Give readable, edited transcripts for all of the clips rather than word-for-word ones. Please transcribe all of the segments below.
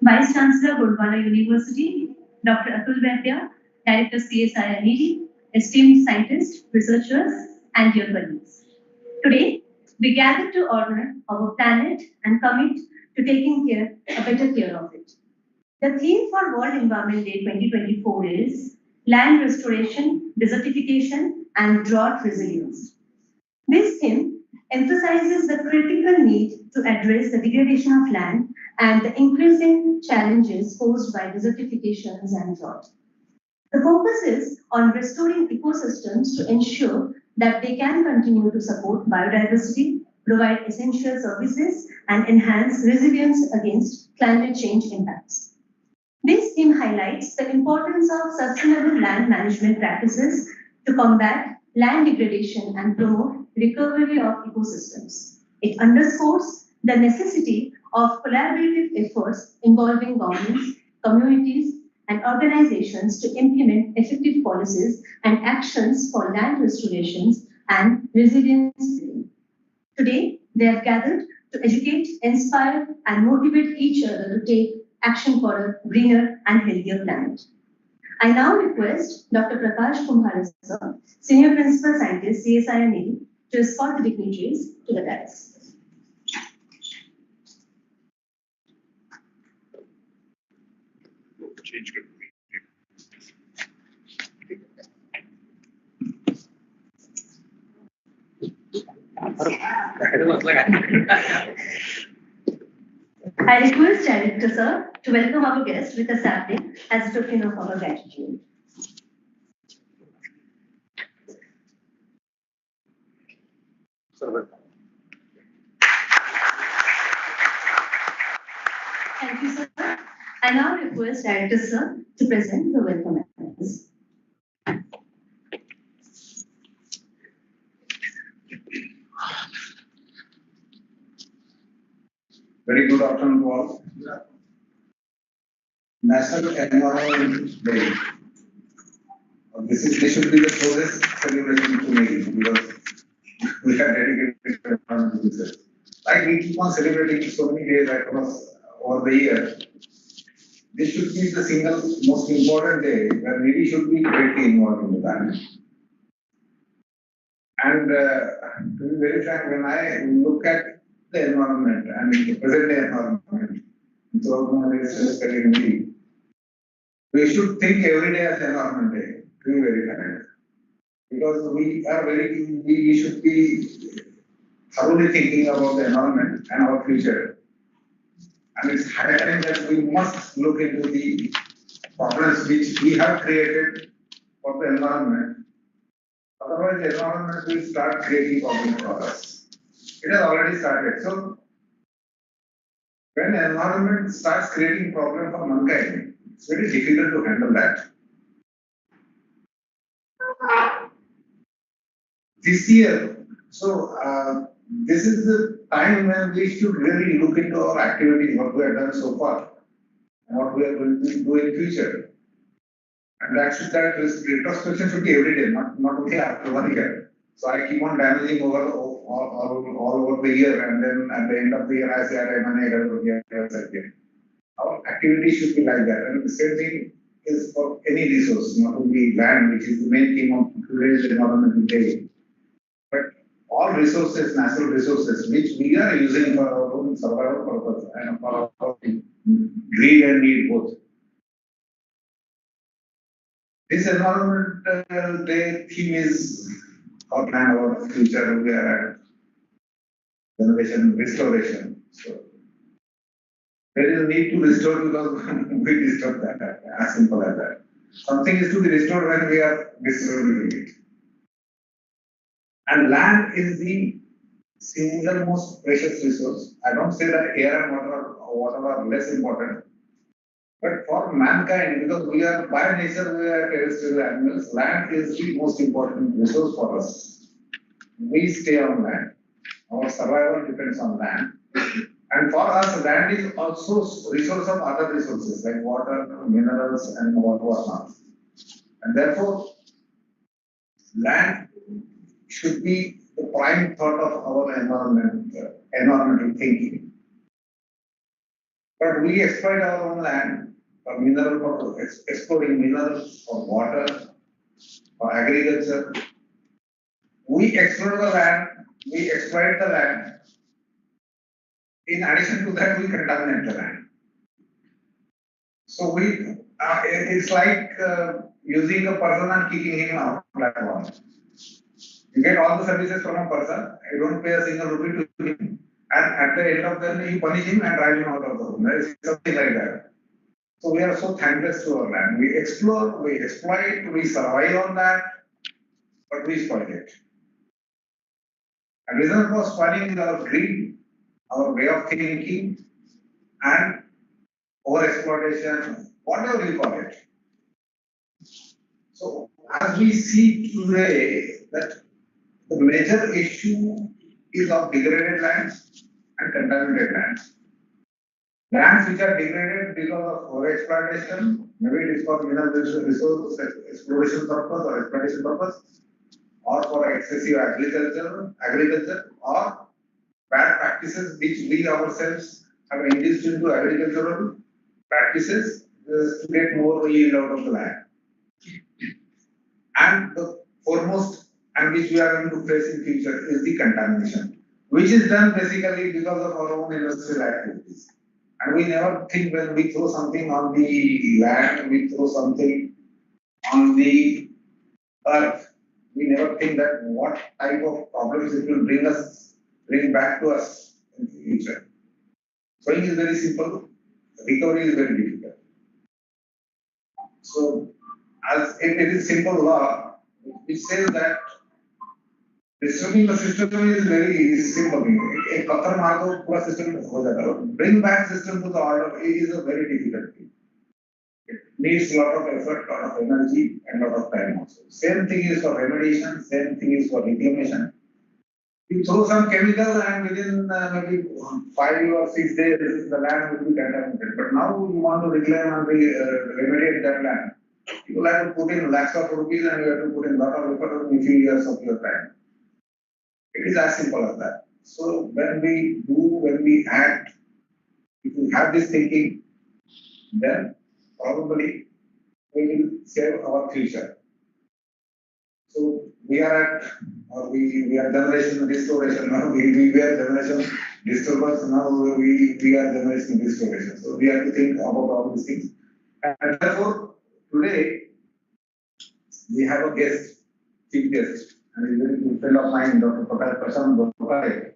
Vice Chancellor, Gurdwara University, Dr. Atul Vaidya, Director CSIR-NEERI, esteemed scientists, researchers, and dear colleagues. Today, we gather to honor our planet and commit to taking a better care of it. The theme for World Environment Day 2024 is Land Restoration, Desertification, and Drought Resilience. This theme emphasizes the critical need to address the degradation of land and the increasing challenges posed by desertifications and drought. The focus is on restoring ecosystems to ensure that they can continue to support biodiversity, provide essential services, and enhance resilience against climate change impacts. This theme highlights the importance of sustainable land management practices to combat land degradation and promote recovery of ecosystems. It underscores the necessity of collaborative efforts involving governments, communities, and organizations to implement effective policies and actions for land restorations and resilience building. Today, they have gathered to educate, inspire, and motivate each other to take action for a greener and healthier planet. I now request Dr. Prakash Kumhar, sir, Senior Principal Scientist, CSIR-NEERI, to escort the dignitaries to the dais. I request Director Sir to welcome our guest with a sapling as a token of our gratitude. Thank you, sir. I now request Director Sir to present the welcome address. Very good afternoon to all. National Environment Day. This should be the closest celebration to me because we are dedicated to environmental research. Like we keep on celebrating so many days across over the year. This should be the single most important day where we should be greatly involved in that. And to be very frank, when I look at the environment and the present day environment, throughout my research career, we should think every day as Environment Day, to be very frank. Because we should be thoroughly thinking about the environment and our future. And it's high time that we must look into the problems which we have created for the environment. Otherwise, the environment will start creating problems for us. It has already started. So, when the environment starts creating problems for mankind, it's very difficult to handle that. This year, this is the time when we should really look into our activities, what we have done so far, and what we are going to do in future. And that retrospection should be every day, not only after 1 year. So I keep on damaging all over the year, and then at the end of the year, I say, our activity should be like that. And the same thing is for any resource, not only land, which is the main theme of today's environmental day, but all resources, natural resources, which we are using for our own survival purpose and for our greed and need both. This environmental day theme is our plan, our future. We are at renovation, restoration. So there is a need to restore because we disturb that, as simple as that. Something is to be restored when we are disturbing it. And land is the single most precious resource. I don't say that air and water are less important. But for mankind, because we are by nature, we are terrestrial animals, land is the most important resource for us. We stay on land. Our survival depends on land. And for us, land is also resource of other resources like water, minerals, and whatnot. And therefore, land should be the prime thought of our environmental thinking. But we exploit our own land for exploring minerals, for water, for agriculture. We explore the land, we exploit the land. In addition to that, we contaminate the land. So it's like using a person and kicking him out of platform. You get all the services from a person, you don't pay a single rupee to him, and at the end of the day, you punish him and drive him out of the room. There is something like that. So we are so thankless to our land. We explore, we exploit, we survive on that, but we spoil it. And reason for spoiling is our greed, our way of thinking, and overexploitation, whatever you call it. So as we see today that the major issue is of degraded lands and contaminated lands. Lands which are degraded because of overexploitation, maybe it is for mineral resource exploration purpose or exploitation purpose, or for excessive agriculture, or bad practices which we ourselves have induced into agricultural practices to get more yield out of the land. And the foremost and which we are going to face in future is the contamination, which is done basically because of our own industrial activities. And we never think when we throw something on the land, we throw something on the earth, we never think that what type of problems it will bring back to us in the future. Sowing is very simple, recovery is very difficult. So, as it is simple law, which says that disturbing the system is very simple. एक पत्थर मार दो पूरा system हो जाता है. Bring back system to the order is a very difficult thing. It needs a lot of effort, lot of energy, and lot of time also. Same thing is for remediation, same thing is for reclamation. You throw some chemical and within maybe 5 or 6 days the land will be contaminated. But now you want to reclaim and remediate that land. You will have to put in lakhs of rupees and you have to put in lot of effort in a few years of your time. It is as simple as that. So when we act, if we have this thinking, then probably we will save our future. So we are at, or we are generation restoration now. We were generation disturbance now. We are generation restoration. So we have to think about all these things. And therefore, today we have a guest, chief guest, and he's a very good friend of mine, Dr. Prashant Gopale.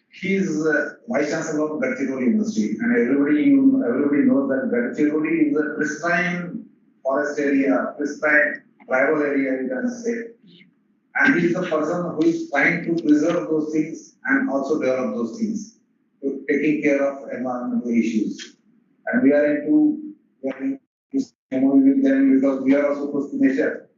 He is Vice Chancellor of Gadchiroli University, and everybody knows that Gadchiroli is a pristine forest area, pristine tribal area, you can say. And he is the person who is trying to preserve those things and also develop those things, taking care of environmental issues. And we are into MOU with them because we are also close to nature.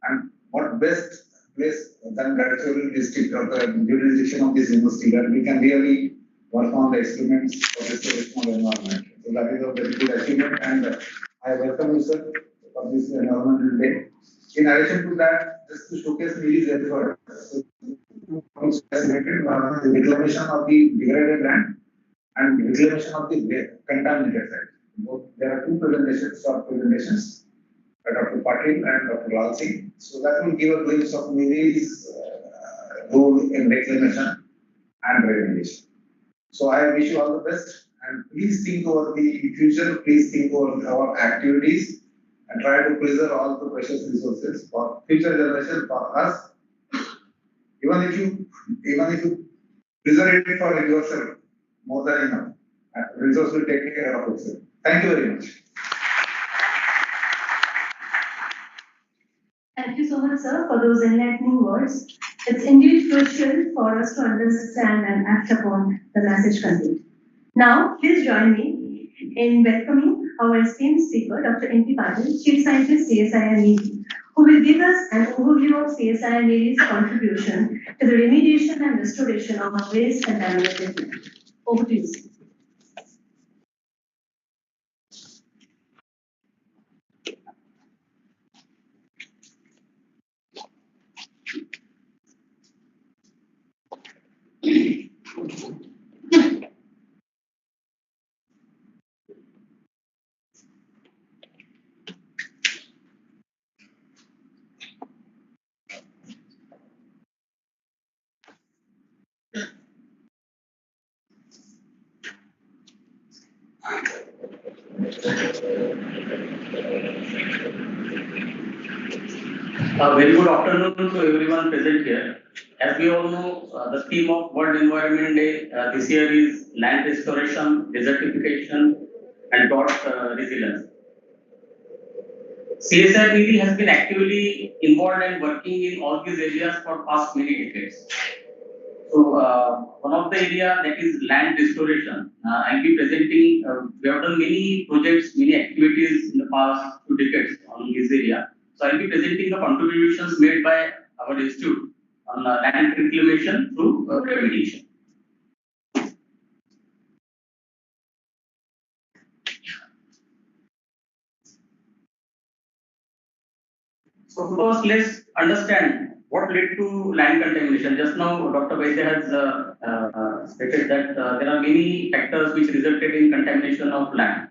And what best place than Gadchiroli district or the jurisdiction of this university that we can really work on the experiments for restoration of environment. So that is a very good achievement, and I welcome you, sir, for this environmental day. In addition to that, just to showcase NEERI's effort, the reclamation of the degraded land and reclamation of the contaminated site. There are two presentations, Dr. Patil and Dr. Lal Singh. So that will give a glimpse of NEERI's role in reclamation and remediation. So I wish you all the best, and please think over the future, please think over our activities and try to preserve all the precious resources for future generation, for us. Even if you preserve it for yourself, more than enough. Resource will take care of itself. Thank you very much. Thank you so much, sir, for those enlightening words. It's indeed crucial for us to understand and act upon the message conveyed. Now, please join me in welcoming our esteemed speaker, Dr. N.P. Patil, Chief Scientist, CSIR-NEERI, who will give us an overview of CSIR-NEERI's contribution to the remediation and restoration of our waste contaminated land. Over to you, sir. A very good afternoon to everyone present here. As we all know, the theme of World Environment Day this year is land restoration, desertification, and drought resilience. CSIR-NEERI has been actively involved and working in all these areas for past many decades. So, one of the area that is land restoration. I'll be presenting. We have done many projects, many activities in the past 2 decades on this area. So, I'll be presenting the contributions made by our institute on land reclamation through remediation. So, first, let's understand what led to land contamination. Just now, Dr. Vaidya has stated that there are many factors which resulted in contamination of land.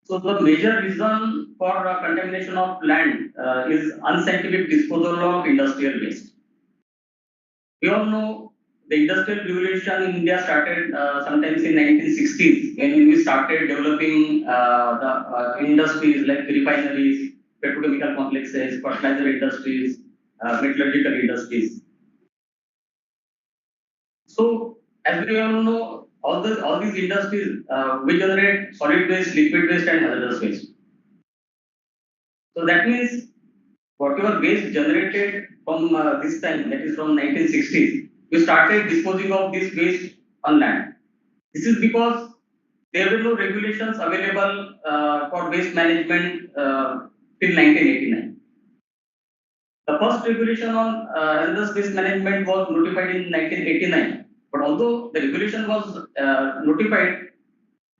So, the major reason for contamination of land is unscientific disposal of industrial waste. We all know the industrial revolution in India started sometimes in 1960s when we started developing the industries like refineries, petrochemical complexes, fertilizer industries, metallurgical industries. So, as we all know, all these industries will generate solid waste, liquid waste, and hazardous waste. So that means whatever waste generated from this time, that is from 1960s, we started disposing of this waste on land. This is because there were no regulations available for waste management till 1989. The first regulation on hazardous waste management was notified in 1989. But although the regulation was notified,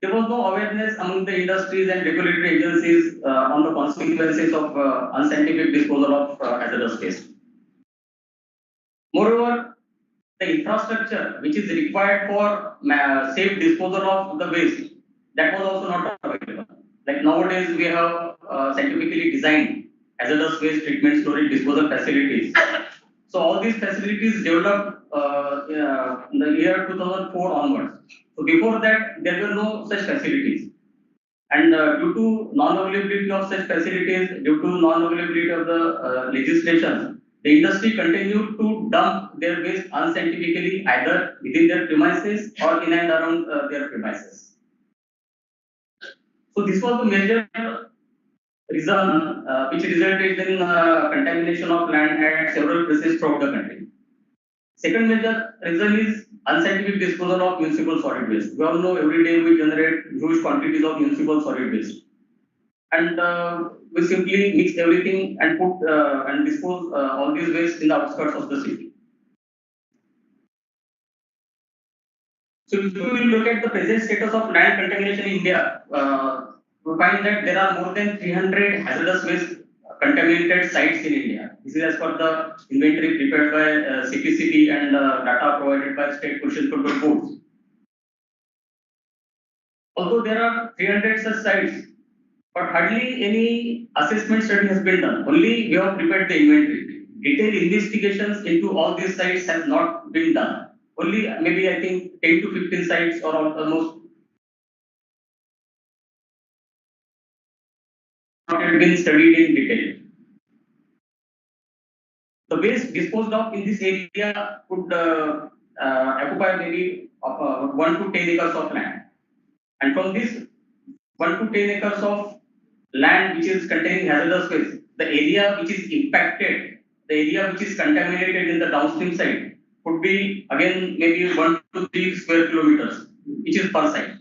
there was no awareness among the industries and regulatory agencies on the consequences of unscientific disposal of hazardous waste. Moreover, the infrastructure which is required for safe disposal of the waste, that was also not available. Like nowadays, we have scientifically designed hazardous waste treatment, storage, disposal facilities. So all these facilities developed in the year 2004 onwards. So before that, there were no such facilities. And due to non-availability of such facilities, due to non-availability of the legislation, the industry continued to dump their waste unscientifically either within their premises or in and around their premises. So this was the major reason which resulted in contamination of land at several places throughout the country. Second major reason is unscientific disposal of municipal solid waste. We all know every day we generate huge quantities of municipal solid waste. And we simply mix everything and put and dispose all these waste in the outskirts of the city. So if we will look at the present status of land contamination in India, we find that there are more than 300 hazardous waste contaminated sites in India. This is as per the inventory prepared by CPCB and data provided by State Pollution Control Boards. Although there are 300 such sites, but hardly any assessment study has been done. Only we have prepared the inventory. Detailed investigations into all these sites has not been done. Only maybe I think 10 to 15 sites or almost not yet been studied in detail. The waste disposed of in this area could occupy maybe 1 to 10 acres of land. And from this 1 to 10 acres of land which is containing hazardous waste, the area which is impacted, the area which is contaminated in the downstream side could be again maybe 1 to 3 square kilometers, which is per site.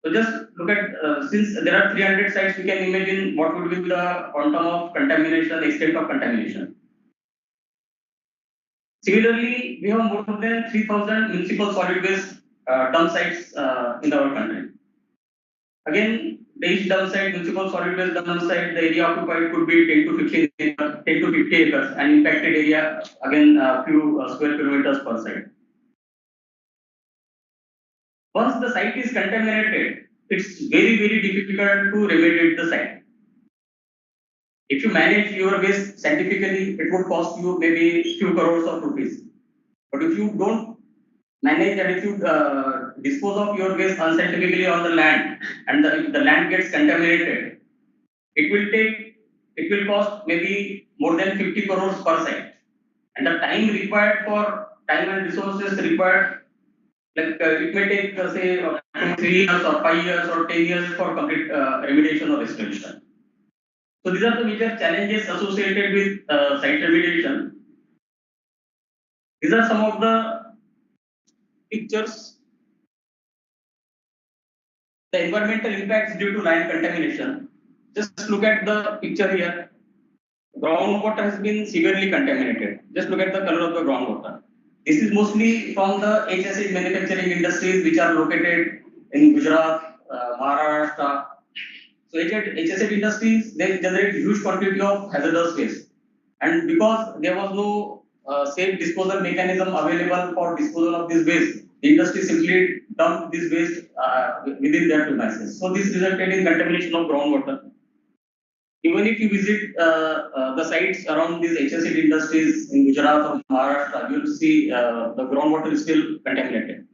So just look at, since there are 300 sites, we can imagine what would be the quantum of contamination, extent of contamination. Similarly, we have more than 3,000 municipal solid waste dump sites in our country. Again, each dump site, municipal solid waste dump site, the area occupied could be 10 to 15 acres, 10 to 50 acres, and impacted area again a few square kilometers per site. Once the site is contaminated, it's very, very difficult to remediate the site. If you manage your waste scientifically, it would cost you maybe few crores of rupees. But if you don't manage and if you dispose of your waste unscientifically on the land and the land gets contaminated, it will take, it will cost maybe more than 50 crores per site. And the time required for time and resources required, like it may take say 2, 3 years or 5 years or 10 years for complete remediation or restoration. So these are the major challenges associated with site remediation. These are some of the pictures. The environmental impacts due to land contamination. Just look at the picture here. Groundwater has been severely contaminated. Just look at the color of the groundwater. This is mostly from the HSA manufacturing industries which are located in Gujarat, Maharashtra. So HSA industries, they generate huge quantity of hazardous waste. And because there was no safe disposal mechanism available for disposal of this waste, the industry simply dumped this waste within their premises. So this resulted in contamination of groundwater. Even if you visit the sites around these HSC industries in Gujarat or Maharashtra, you'll see the groundwater is still contaminated.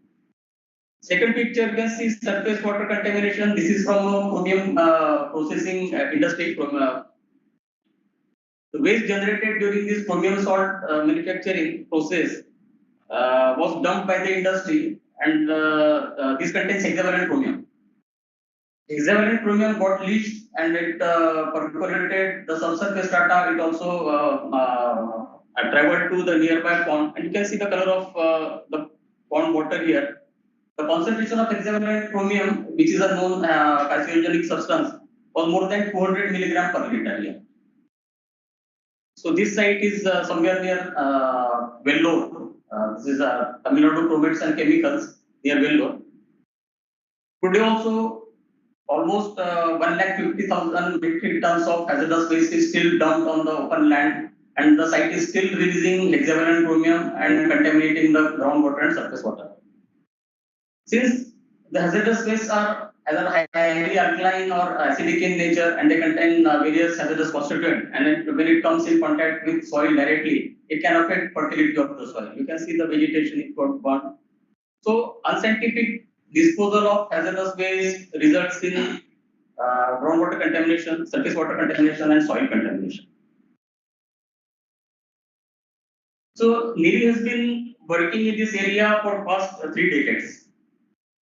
Second picture, you can see surface water contamination. This is from a chromium processing industry. From the waste generated during this chromium salt manufacturing process was dumped by the industry, and this contains hexavalent chromium. Hexavalent chromium got leached and it percolated the subsurface strata. It also traveled to the nearby pond, and you can see the color of the pond water here. The concentration of hexavalent chromium, which is a known carcinogenic substance, was more than 200 milligram per liter here. So this site is somewhere near Vellore. This is Tamil Nadu Chromates and Chemicals near Vellore. Today also, almost 150,000 metric tons of hazardous waste is still dumped on the open land, and the site is still releasing hexavalent chromium and contaminating the groundwater and surface water. Since the hazardous wastes are either highly alkaline or acidic in nature, and they contain various hazardous constituents, and when it comes in contact with soil directly, it can affect fertility of the soil. You can see the vegetation is got burnt. So unscientific disposal of hazardous waste results in groundwater contamination, surface water contamination, and soil contamination. So NEERI has been working in this area for past 3 decades.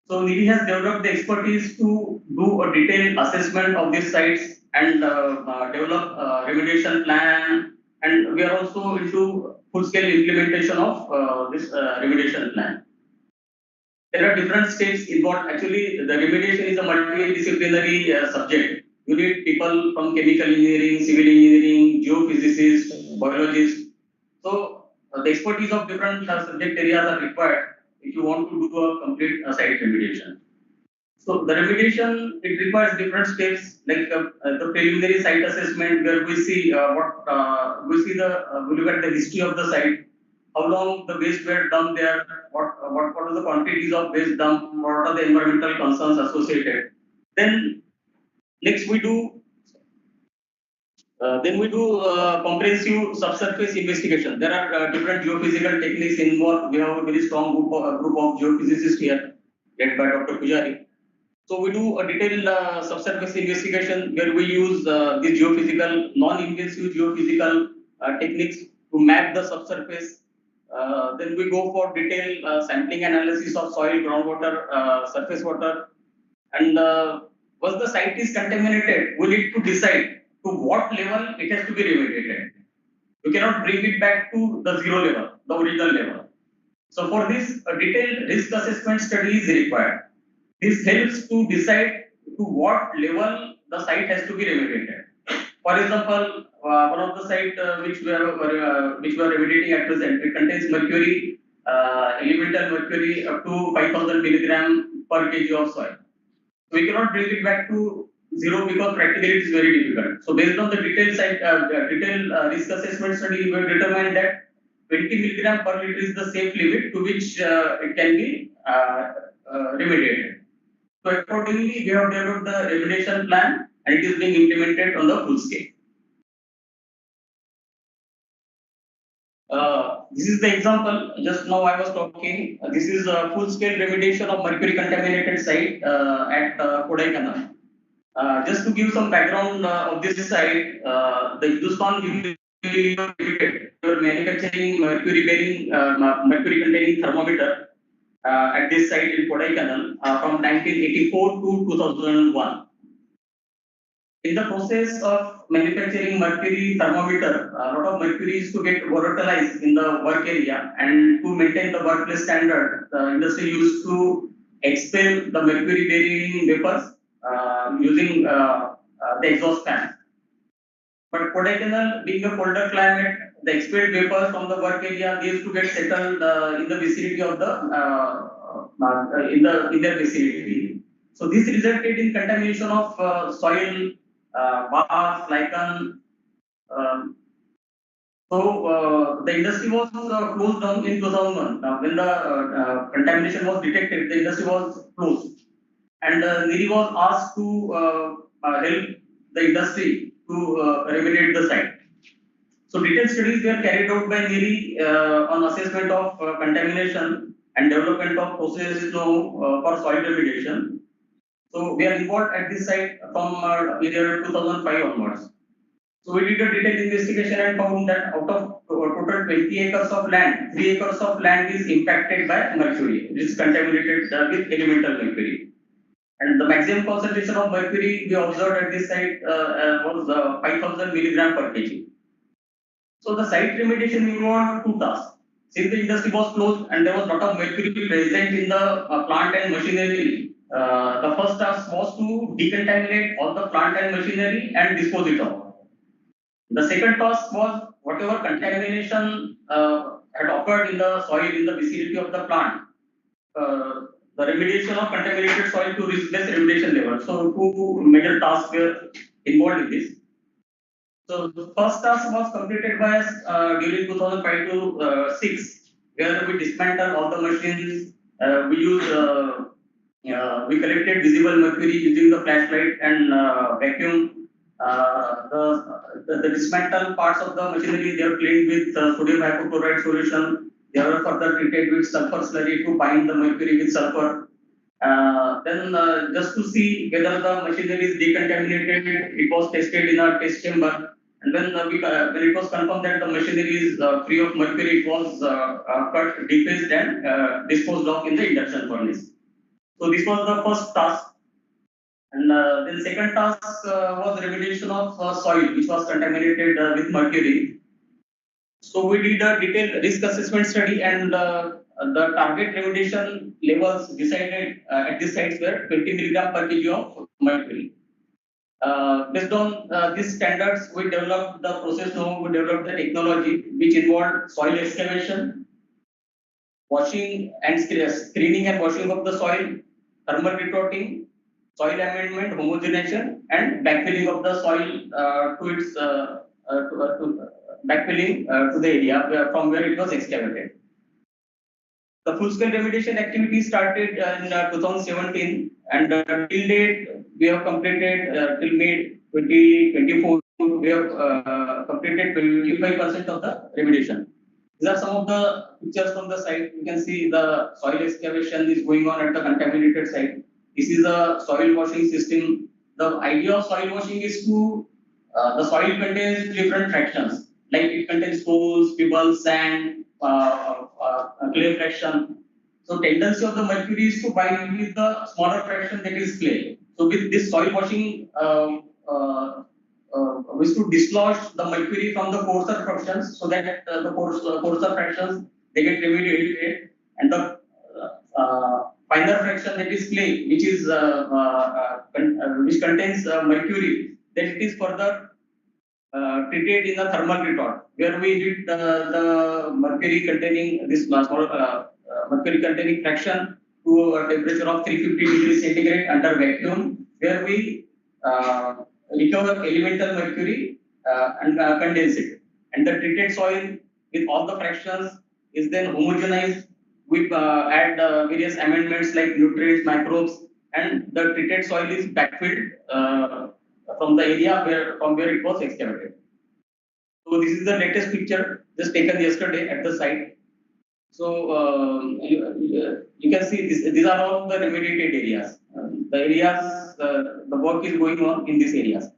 So NEERI has developed the expertise to do a detailed assessment of these sites and develop a remediation plan. And we are also into full-scale implementation of this remediation plan. There are different steps involved. Actually, the remediation is a multidisciplinary subject. You need people from chemical engineering, civil engineering, geophysicists, biologists. So the expertise of different subject areas are required if you want to do a complete site remediation. So the remediation, it requires different steps, like the preliminary site assessment, where we see we look at the history of the site, how long the waste were dumped there, what are the quantities of waste dumped, what are the environmental concerns associated. Then next we do comprehensive subsurface investigation. There are different geophysical techniques involved. We have a very strong group of geophysicists here, led by Dr. Pujari. So we do a detailed subsurface investigation where we use the geophysical, non-invasive geophysical techniques to map the subsurface. Then we go for detailed sampling analysis of soil, groundwater, surface water, and once the site is contaminated, we need to decide to what level it has to be remediated. You cannot bring it back to the zero level, the original level. So for this, a detailed risk assessment study is required. This helps to decide to what level the site has to be remediated. For example, one of the site which we are remediating at present, it contains mercury, elemental mercury up to 5,000 milligram per kg of soil. So we cannot bring it back to zero because practically it is very difficult. So based on the detailed risk assessment study, we have determined that 20 milligram per liter is the safe limit to which it can be remediated. So accordingly, we have developed the remediation plan and it is being implemented on the full scale. This is the example. Just now I was talking. This is a full-scale remediation of mercury contaminated site at Kodaikanal. Just to give some background of this site, the Hindustan Unilever Limited were manufacturing mercury-bearing, mercury-containing thermometer at this site in Kodaikanal from 1984 to 2001. In the process of manufacturing mercury thermometer, a lot of mercury is to get volatilized in the work area, and to maintain the workplace standard, the industry used to expel the mercury bearing vapors using the exhaust fan. But Kodaikanal being a colder climate, the expelled vapors from the work area, they used to get settled in the vicinity of the in their vicinity. So this resulted in contamination of soil, bark, lichen. Um, the industry was closed down in 2001. Now, when the contamination was detected, the industry was closed, and NEERI was asked to help the industry to remediate the site. So detailed studies were carried out by NEERI on assessment of contamination and development of processes for soil remediation. So we are involved at this site from year 2005 onwards. So we did a detailed investigation and found that out of total 20 acres of land, 3 acres of land is impacted by mercury, which is contaminated with elemental mercury. And the maximum concentration of mercury we observed at this site was 5,000 milligram per kg. So the site remediation involved two tasks. Since the industry was closed and there was a lot of mercury present in the plant and machinery, the first task was to decontaminate all the plant and machinery and dispose it off. The second task was whatever contamination had occurred in the soil in the vicinity of the plant, the remediation of contaminated soil to reach less remediation level. So two major tasks were involved in this. So the first task was completed by us during 2005 to 6, where we dismantled all the machines. We collected visible mercury using the flashlight and vacuum. The dismantled parts of the machinery, they are cleaned with sodium hypochlorite solution. They are further treated with sulfur slurry to bind the mercury with sulfur. Then just to see whether the machinery is decontaminated, it was tested in a test chamber. And when it was confirmed that the machinery is free of mercury, it was cut, defaced, and disposed of in the induction furnace. So this was the first task. And then second task was remediation of soil, which was contaminated with mercury. So we did a detailed risk assessment study, and the target remediation levels decided at these sites were 20 milligram per kg of mercury. Based on these standards, we developed the process know, we developed the technology which involved soil excavation, washing and screening and washing of the soil, thermal retorting, soil amendment, homogenization, and backfilling of the soil to backfilling to the area from where it was excavated. The full-scale remediation activity started in 2017, and till date we have completed till May 2024. We have completed 25% of the remediation. These are some of the pictures from the site. You can see the soil excavation is going on at the contaminated site. This is a soil washing system. The idea of soil washing is to the soil contains different fractions, like it contains stones, pebbles, sand, clay fraction. So tendency of the mercury is to bind with the smaller fraction, that is clay. So with this soil washing, we to dislodge the mercury from the coarser fractions, so that the coarser fractions they get remediated, and the finer fraction, that is clay, which contains mercury, then it is further treated in a thermal retort, where we heat the mercury containing this mercury containing fraction to a temperature of 350 degrees centigrade under vacuum, where we recover elemental mercury and condense it. And the treated soil with all the fractions is then homogenized. We add various amendments like nutrients, microbes, and the treated soil is backfilled from the area from where it was excavated. So this is the latest picture just taken yesterday at the site. So you can see this, these are all the remediated areas. The areas, the work is going on in these areas.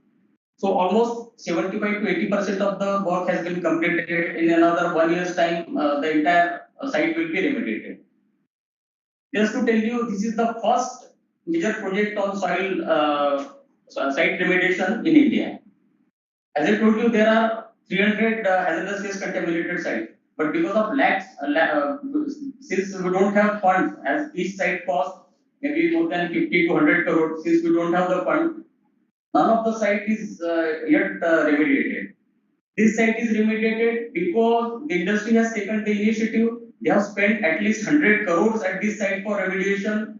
So almost 75 to 80% of the work has been completed. In another 1 year's time, the entire site will be remediated. Just to tell you, this is the first major project on soil site remediation in India. As I told you, there are 300 hazardous waste contaminated sites. But because of lacks, since we don't have funds, as each site costs maybe more than 50 to 100 crore, since we don't have the fund, none of the site is yet remediated. This site is remediated because the industry has taken the initiative. They have spent at least 100 crores at this site for remediation.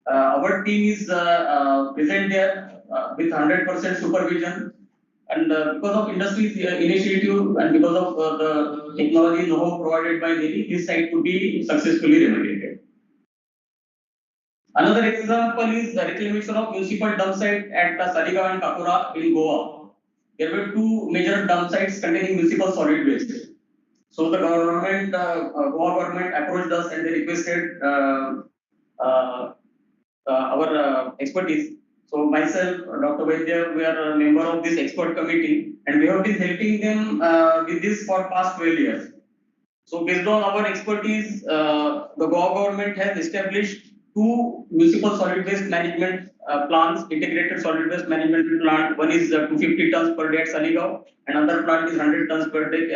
Our team is present there with 100% supervision. And because of industry's initiative and because of the technology know-how provided by NEERI, this site could be successfully remediated. Another example is the reclamation of municipal dump site at Saligaon and Kakura in Goa. There were two major dump sites containing municipal solid waste. So the government, Goa government approached us and they requested uh, our expertise. So myself, Dr. Vaidya, we are a member of this expert committee and we have been helping them with this for past 12 years. So based on our expertise, the Goa government has established two municipal solid waste management plants, integrated solid waste management plant. One is 250 tons per day at Saligaon, another plant is 100 tons per day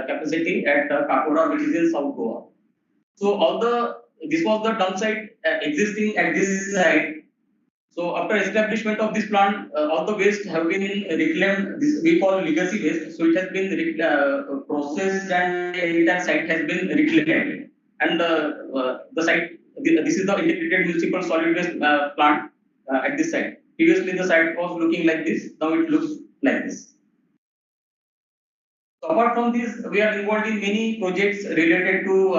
capacity at Kakura, which is in South Goa. So this was the dump site existing at this site. So after establishment of this plant, all the waste have been reclaimed. This we call legacy waste. So it has been processed and the entire site has been reclaimed. And the site, this is the integrated municipal solid waste plant at this site. Previously, the site was looking like this. Now it looks like this. So apart from this, we are involved in many projects related to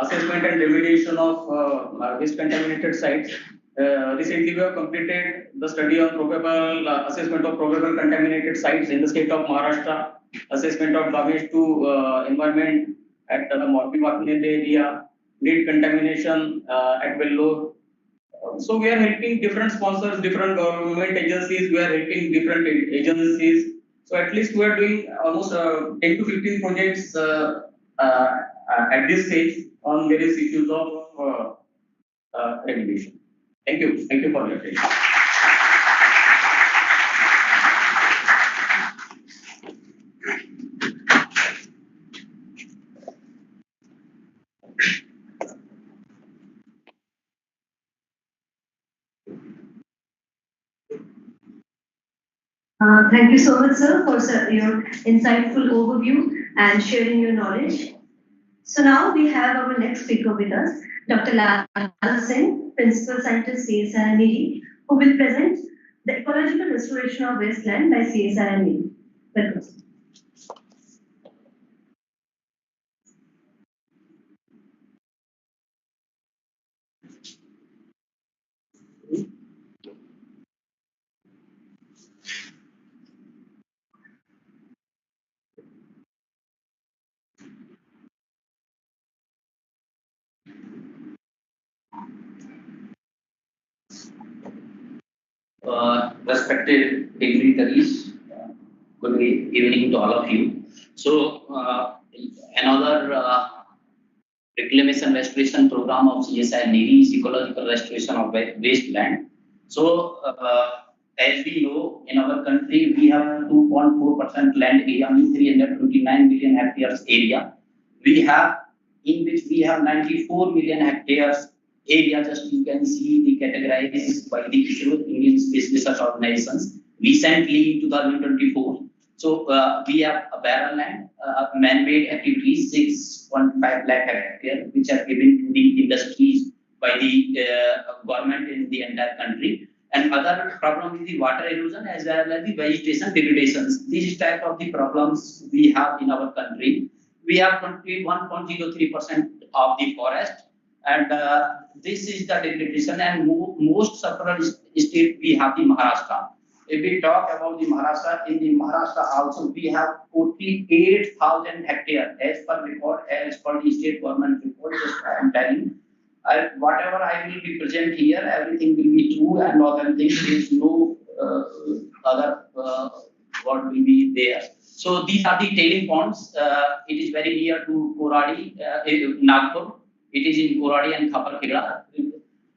assessment and remediation of waste contaminated sites. Recently, we have completed the study on probable assessment of probable contaminated sites in the state of Maharashtra, assessment of damage to environment at the Morbi-Waknede area, lead contamination at Vellore. So we are helping different sponsors, different government agencies. We are helping different agencies. So at least we are doing almost 10 to 15 projects at this stage on various issues of remediation. Thank you. Thank you for your attention. Thank you so much, sir, for your insightful overview and sharing your knowledge. So now we have our next speaker with us, Dr. Lal Singh, Principal Scientist, CSIR-NEERI, who will present the ecological restoration of wasteland by CSIR-NEERI. Welcome. Respected dignitaries, good evening to all of you. So, another reclamation restoration program of CSIR-NEERI is ecological restoration of wasteland. So, as we know, in our country, we have 2.4% land area, means 329 million hectares area. We have, in which we have 94 million hectares area. Just you can see the categorized by the ISRO, Indian Space Research Organizations. Recently, in 2024, so we have a barren land, man-made activities, 6.5 lakh hectares, which are given to the industries by the government in the entire country. And other problem is the water erosion as well as the vegetation degradations. These type of the problems we have in our country. We have 21.03% of the forest, and this is the degradation. And most sufferer state we have the Maharashtra. if we talk about the Maharashtra, in the Maharashtra also we have 48,000 hectares as per record, as per the state government report. Just I am telling, whatever I will be present here, everything will be true and authentic. There is no other what will be there. So these are the tailing ponds. It is very near to Koradi, Nagpur. It is in Koradi and Khaparkheda.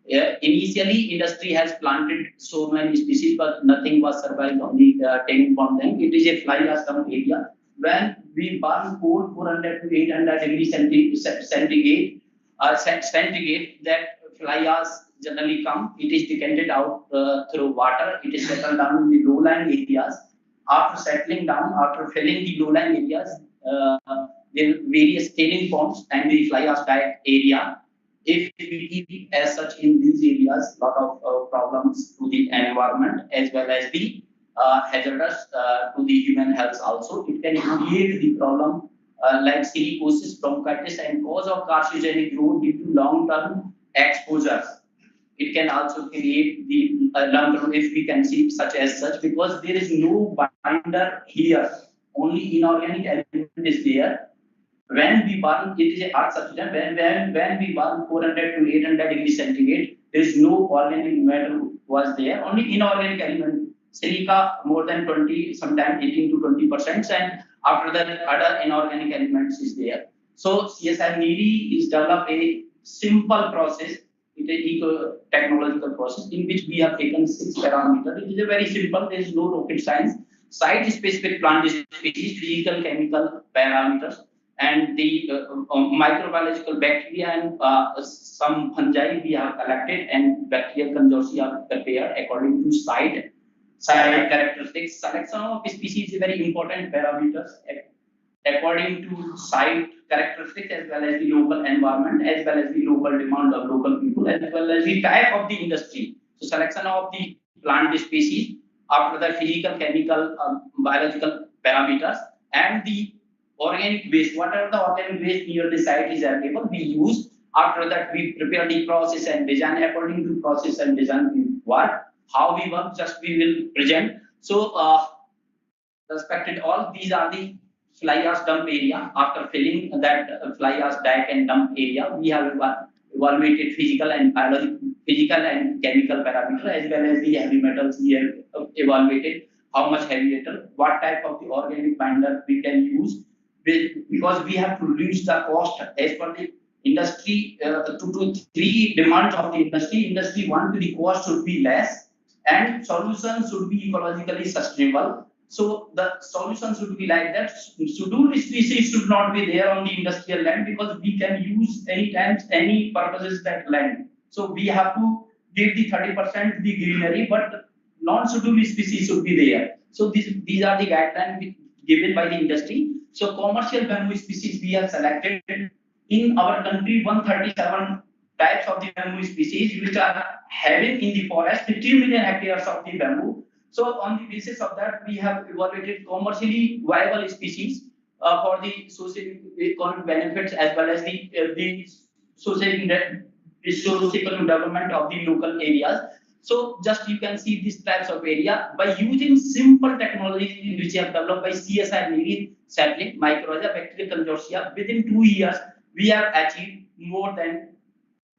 Initially, industry has planted so many species, but nothing was survived on the tailing pond thing. It is a fly ash dump area. When we burn coal 400 to 800 degrees centigrade, that fly ash generally come. It is decanted out through water. It is settled down in the low-lying areas. After settling down, after filling the low-lying areas, there are various tailing ponds and the fly ash diet area. If we keep as such in these areas, lot of problems to the environment as well as the hazardous to the human health also. It can create the problem like silicosis, bronchitis, and cause of carcinogenic growth due to long-term exposures. It can also create the long-term, if we can see such as such, because there is no binder here. Only inorganic element is there. When we burn, it is a hard substance. When we burn 400 to 800 degrees centigrade, there is no organic matter was there. Only inorganic element, silica more than 20, sometimes 18 to 20%, and after that other inorganic elements is there. So CSIR-NEERI is developed a simple process. It is eco technological process in which we have taken 6 parameters. It is a very simple. There is no rocket science. Site-specific plant species, physical, chemical parameters, and the microbiological bacteria and some fungi we have collected, and bacterial consortia are prepared according to site characteristics. Selection of species is very important parameters according to site characteristics as well as the local environment, as well as the local demand of local people, as well as the type of the industry. So selection of the plant species, after the physical, chemical, biological parameters, and the organic waste, whatever the organic waste near the site is available, we use. After that, we prepare the process and design. According to process and design, we work. How we work, just we will present. So, respected all, these are the fly ash dump area. After filling that fly ash dyke and dump area, we have evaluated physical and chemical parameter, as well as the heavy metals. We have evaluated how much heavy metal, what type of the organic binder we can use, because we have to reduce the cost as per the industry. 2 to 3 demands of the industry. Industry one, the cost should be less, and solutions should be ecologically sustainable. So the solution should be like that. Scheduled species should not be there on the industrial land, because we can use any times any purposes that land. So we have to give the 30% the greenery, but non-scheduled species should be there. So these are the guidelines given by the industry. So commercial bamboo species we have selected in our country, 137 types of the bamboo species which are having in the forest 15 million hectares of the bamboo. So on the basis of that, we have evaluated commercially viable species for the socio-economic benefits, as well as the socio-economic development of the local areas. So just you can see these types of area by using simple technology which have developed by CSIR-NEERI sapling mycorrhiza bacterial consortia. Within 2 years, we have achieved more than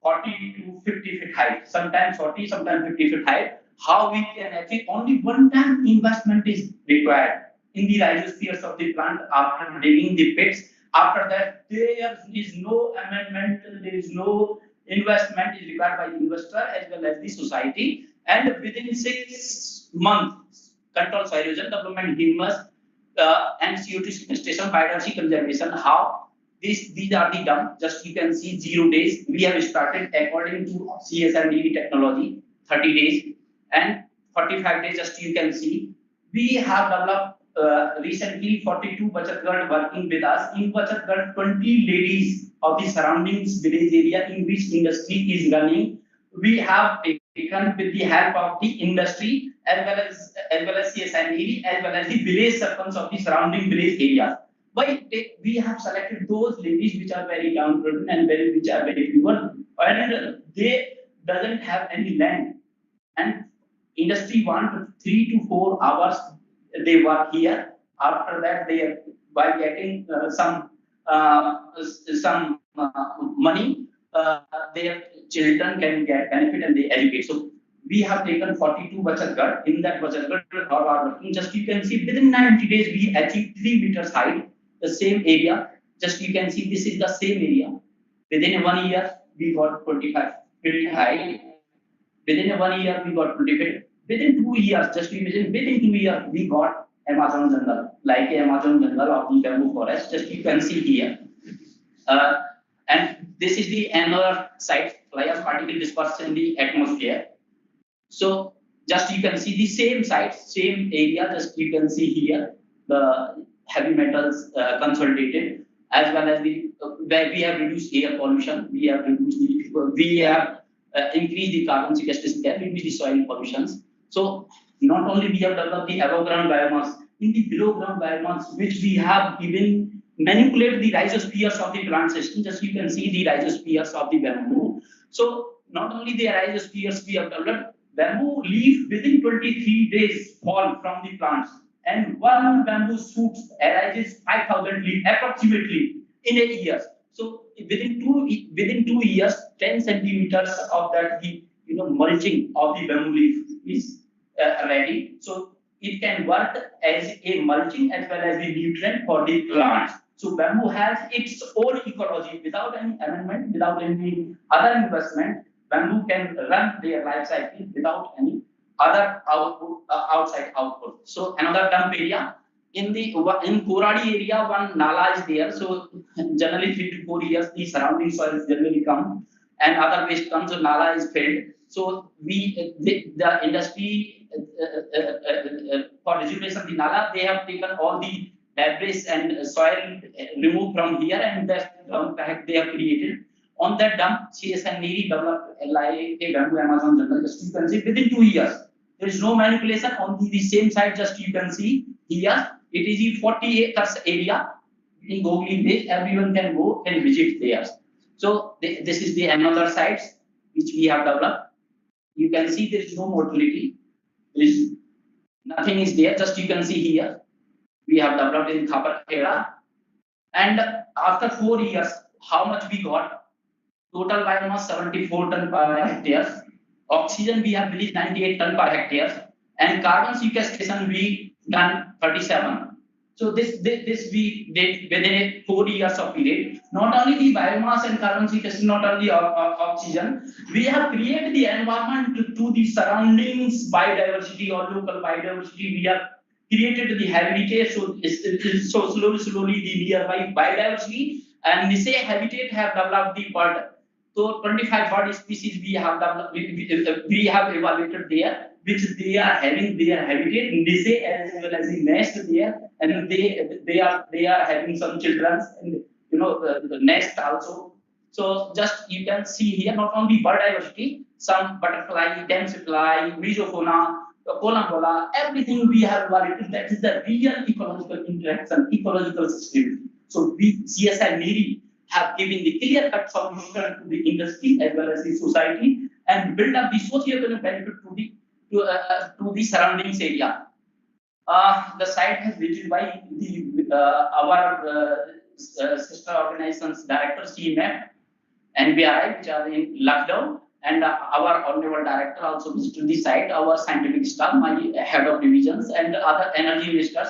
40 to 50 feet height, sometimes 40, sometimes 50 feet height. How we can achieve? Only one time investment is required in the rhizospheres of the plant after digging the pits. After that, there is no amendment, there is no investment is required by the investor as well as the society. And within 6 months, control soil erosion, development humus, and CO2 sequestration, biodiversity conservation. How? These are the dump. Just you can see 0 days. We have started according to CSIR-NEERI technology, 30 days and 45 days. Just you can see. We have developed recently 42 Bachat Gat working with us. In Bachat Gat, 20 ladies of the surroundings village area in which industry is running. We have taken with the help of the industry as well as CSIR-NEERI as well as the village serpents of the surrounding village areas. But we have selected those ladies which are very downtrodden and which are very poor, and they doesn't have any land. And industry want 3 to 4 hours they work here. After that, they by getting some money, their children can get benefit and they educate. So we have taken 42 Bachat Ghar. In that Bachat Ghar, our working, just you can see within 90 days we achieved 3 meters height, the same area. Just you can see this is the same area. Within 1 year we got 25 feet high. Within 1 year we got 20 feet. Within 2 years, just imagine within 2 years we got Amazon jungle, like Amazon jungle of the bamboo forest. Just you can see here. Uh, and this is the another site, fly ash particle dispersed in the atmosphere. So just you can see the same site, same area. Just you can see here the heavy metals consolidated, as well as the where we have reduced air pollution. We have increased the carbon sequestration, reduced the soil pollutions. So not only we have developed the above ground biomass, in the below ground biomass, which we have even manipulated the rhizospheres of the plant system. Just you can see the rhizospheres of the bamboo. So not only the rhizospheres we have developed, bamboo leaf within 23 days fall from the plants, and one bamboo shoot arises 5,000 leaf approximately in a year. So within 2 years, 10 centimeters of that the mulching of the bamboo leaf is ready. So it can work as a mulching as well as the nutrient for the plants. So bamboo has its own ecology without any amendment, without any other investment. Bamboo can run their life cycle without any other output, outside output. So another dump area in Koradi area, one nala is there. So generally 3 to 4 years, the surrounding soils generally come and other waste comes. So nala is filled. So the industry for rejuvenation of the nala, they have taken all the debris and soil removed from here, and that dump they have created. On that dump, CSIR-NEERI developed like a bamboo Amazon jungle. Just you can see within 2 years. There is no manipulation on the same side. Just you can see here. It is a 40 acres area in Gogli Village. Everyone can go and visit there. So this is the another site which we have developed. You can see there is no mortality. There is nothing is there. Just you can see here. We have developed in Khapar. And after 4 years, how much we got? Total biomass 74 ton per hectare. Oxygen we have released 98 ton per hectare, and carbon sequestration we done 37. So this we did within 4 years of period. Not only the biomass and carbon sequestration, not only oxygen, we have created the environment to the surroundings biodiversity or local biodiversity. We have created the habitat. So slowly the nearby biodiversity and the same habitat have developed the bird. So 25 bird species we have developed, we have evaluated there, which they are having their habitat in this as well as the nest there, and they are having some children and the nest also. So just you can see here not only bird diversity, some butterfly, damselfly, mesofauna, columbola, everything we have evaluated. That is the real ecological interaction, ecological system. So we CSIR-NEERI have given the clear-cut solution to the industry as well as the society, and build up the socio-economic benefit to the surroundings area. The site has visited by our sister organizations director CMF and NBI, which are in Lucknow, and our honorable director also visited the site. Our scientific staff, my head of divisions, and other energy ministers,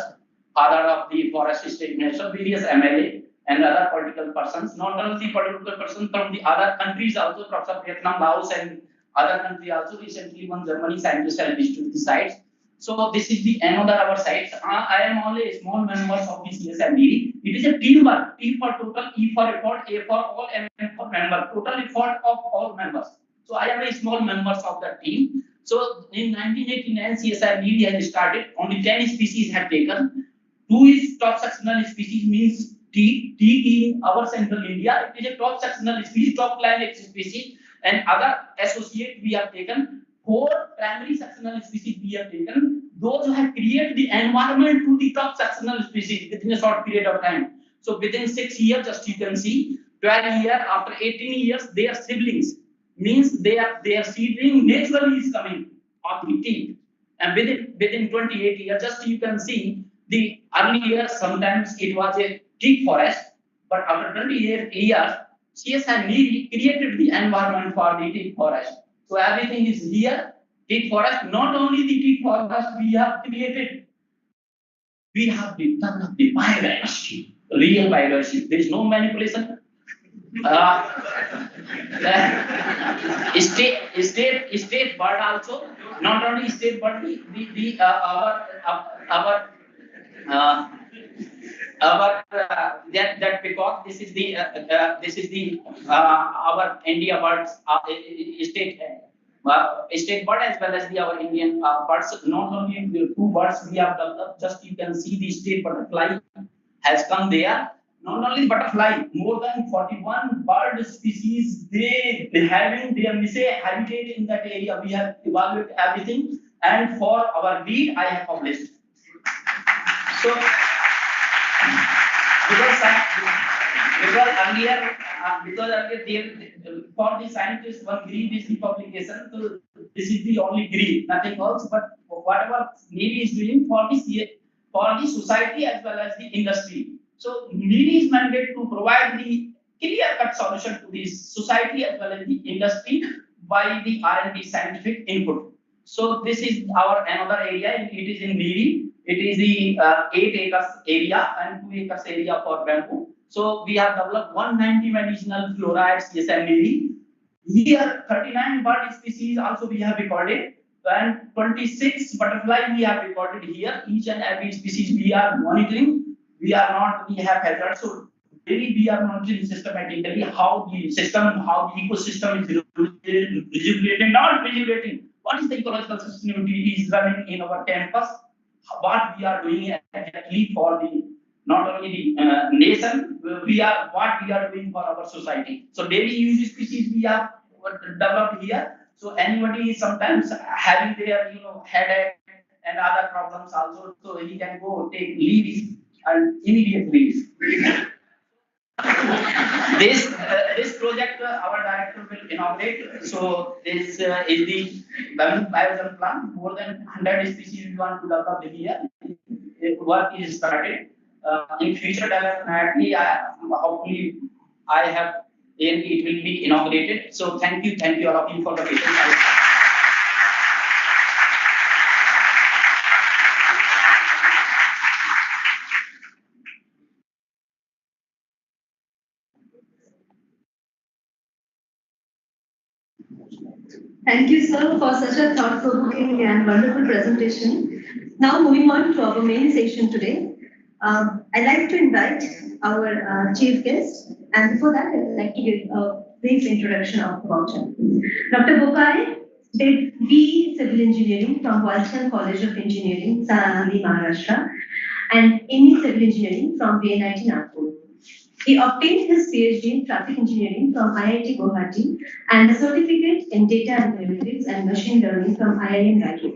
father of the forest state minister, various MLA, and other political persons. Not only political persons from the other countries also, from Vietnam, Laos, and other countries also. Recently, one Germany scientist has visited the sites. So this is the another our sites. I am only a small member of the CSIR-NEERI. It is a teamwork. T for total, E for effort, A for all, M for member. Total effort of all members. So I am a small member of the team. So in 1989, CSIR-NEERI has started. Only 10 species had taken. 2 is top succinal species, means T in our central India. It is a top succinal species, top climate species, and other associate we have taken. 4 primary succinal species we have taken. Those who have created the environment to the top succinal species within a short period of time. So within 6 years, just you can see, 12 years, after 18 years, they are siblings. Means their seedling naturally is coming of the teeth. And within 28 years, just you can see the earlier sometimes it was a teak forest, but after 28 years, CSIR-NEERI created the environment for the teak forest. So everything is here. Teak forest, not only the teak forest we have created, we have developed the biodiversity, real biodiversity. There is no manipulation. State bird also, not only state bird, the uh, that peacock. This is the our India birds state state bird as well as the our Indian birds. Not only the two birds we have developed, just you can see the state butterfly has come there. Not only butterfly, more than 41 bird species they having their habitat in that area. We have evaluated everything, and for our breed, I have published. So because for the scientists one green is the publication, so this is the only green, nothing else. But whatever NEERI is doing for the society as well as the industry. So NEERI is mandated to provide the clear-cut solution to the society as well as the industry by the R&D scientific input. So this is our another area. It is in NEERI. It is the 8 acres area and 2 acres area for bamboo. So we have developed 190 medicinal flora at CSIR-NEERI. Here 39 bird species also we have recorded, and 26 butterfly we have recorded here. Each and every species we are monitoring. We have hazards. So daily we are monitoring systematically how the ecosystem is regulating, not regulating. What is the ecological sustainability is running in our campus? What we are doing exactly for the not only the nation, what we are doing for our society. So daily use species we have developed here. So anybody is sometimes having their headache and other problems also, so he can go take leaves and immediate leaves. This project our director will inaugurate. So this is the bamboo biogen plant. More than 100 species we want to develop here. Work is started. In future definitely, hopefully, I have it will be inaugurated. So thank you all of you for the patience. Thank you, sir, for such a thought-provoking and wonderful presentation. Now, moving on to our main session today, I'd like to invite our chief guest, and before that, I'd like to give a brief introduction about him. Dr. Bokare did BE Civil Engineering from Walchand College of Engineering, Sanandhi, Maharashtra, and ME Civil Engineering from VNIT Nagpur. He obtained his PhD in traffic engineering from IIT Guwahati and a certificate in data analytics and machine learning from IIM Raipur.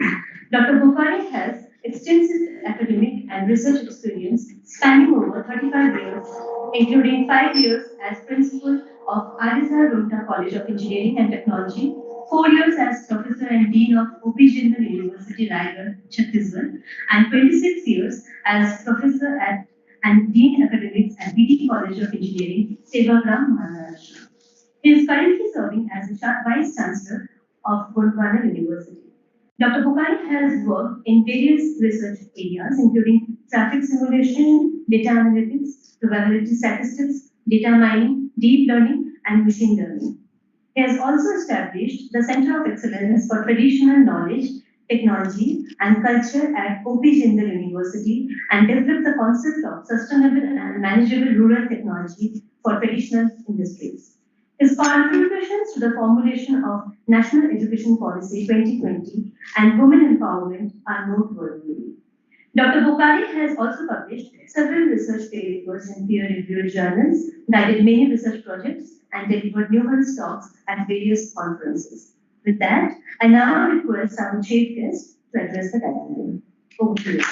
Dr. Bukhari has extensive academic and research experience spanning over 35 years, including 5 years as principal of Arizar Rumta College of Engineering and Technology, 4 years as professor and dean of O.P. Jindal University, Raigad, Chhattisgarh, and 26 years as professor and Dean Academics at BT College of Engineering, Sevagram, Maharashtra. He is currently serving as a Vice Chancellor of Gondwana University. Dr. Bukhari has worked in various research areas, including traffic simulation, data analytics, probability statistics, data mining, deep learning, and machine learning. He has also established the Center of Excellence for Traditional Knowledge, Technology and Culture at O.P. Jindal University and developed the concept of sustainable and manageable rural technology for traditional industries. His contributions to the formulation of National Education Policy 2020 and women empowerment are noteworthy. Dr. Bukhari has also published several research papers in peer-reviewed journals, guided many research projects, and delivered numerous talks at various conferences. With that, I now request our chief guest to address the gathering. Over to you.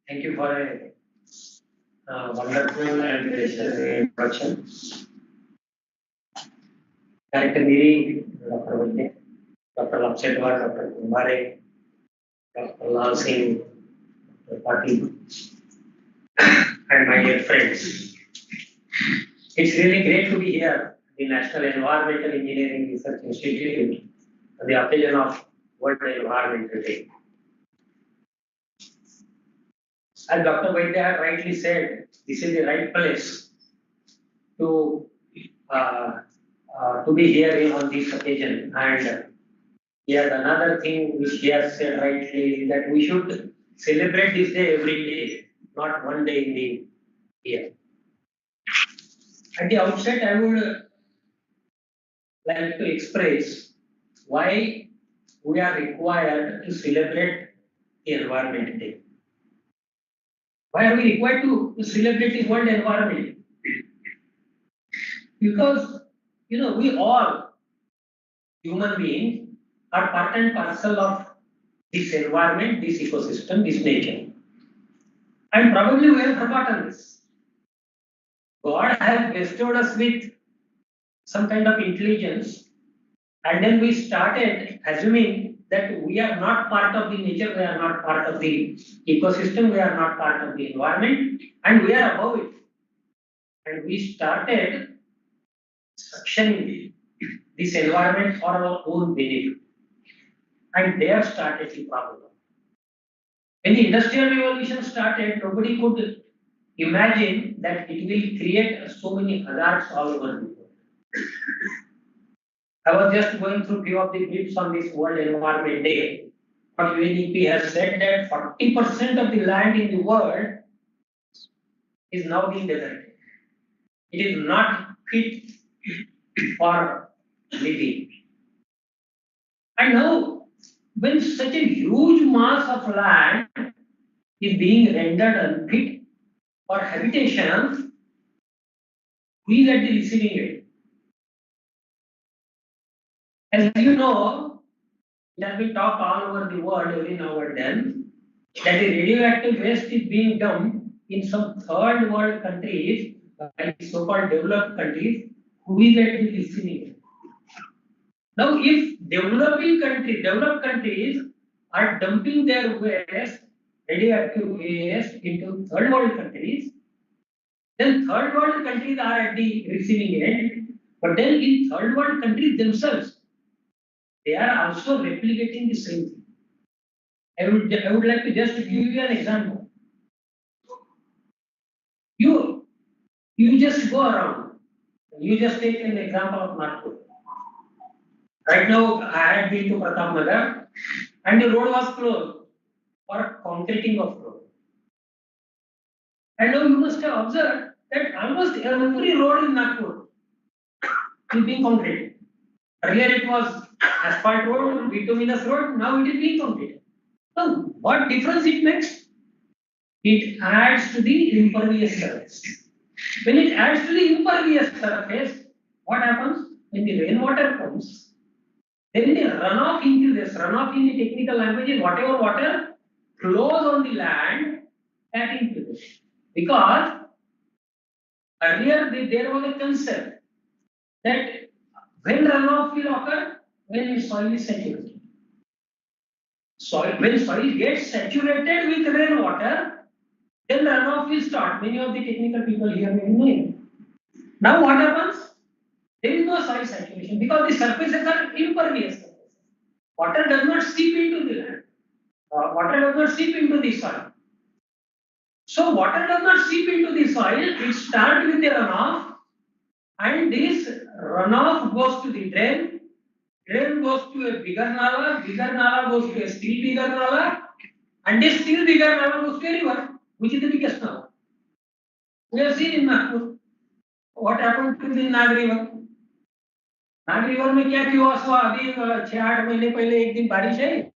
Thank you for a wonderful and introduction. Director Neeri, Dr. Vaidya, Dr. Lapsetwar, Dr. Kumare, Dr. Lal Singh, Dr. Patil, and my dear friends. It's really great to be here at the National Environmental Engineering Research Institute on the occasion of World Environmental Day. As Dr. Vaidya rightly said, this is the right place to be here on this occasion. And yet another thing which he has said rightly is that we should celebrate this day every day, not one day in the year. At the outset, I would like to express why we are required to celebrate the Environment Day. Why are we required to celebrate the World Environment? Because we all human beings are part and parcel of this environment, this ecosystem, this nature. And probably we have forgotten this. God has bestowed us with some kind of intelligence, and then we started assuming that we are not part of the nature, we are not part of the ecosystem, we are not part of the environment, and we are above it. And we started suctioning this environment for our own benefit. And there started the problem. When the Industrial Revolution started, nobody could imagine that it will create so many hazards all over the world. I was just going through few of the briefs on this World Environment Day. But UNEP has said that 40% of the land in the world is now being deserted. It is not fit for living. And now, when such a huge mass of land is being rendered unfit for habitation, we is at the receiving end. As you know, it has been talked all over the world every now and then that the radioactive waste is being dumped in some third world countries, like so-called developed countries, who is at the receiving end. Now, if developed countries are dumping their waste, radioactive waste into third world countries, then third world countries are at the receiving end. But then in third world countries themselves, they are also replicating the same thing. I would like to just give you an example. You just go around. You just take an example of Nagpur. Right now, I had been to Pratap Nagar, and the road was closed for concreting of road. And now you must have observed that almost every road in Nagpur is being concreted. Earlier it was asphalt road, bituminous road, now it is being concreted. So what difference it makes? It adds to the impervious surface. When it adds to the impervious surface, what happens? When the rainwater comes, then the runoff increases. Runoff in the technical language is whatever water flows on the land, that increases. Because earlier there was a concept that when runoff will occur, when soil is saturated. When soil gets saturated with rainwater, then runoff will start. Many of the technical people here may know it. Now what happens? There is no soil saturation because the surfaces are impervious surfaces. Water does not seep into the land. Water does not seep into the soil. So water does not seep into the soil. It starts with a runoff, and this runoff goes to the drain. Drain goes to a bigger nala goes to a still bigger nala, and this still bigger nala goes to a river, which is the biggest nala. We have seen in Nagpur what happened to the Nag River. Nag river में क्या क्यों हुआ अभी 6-8 महीने पहले एक दिन बारिश है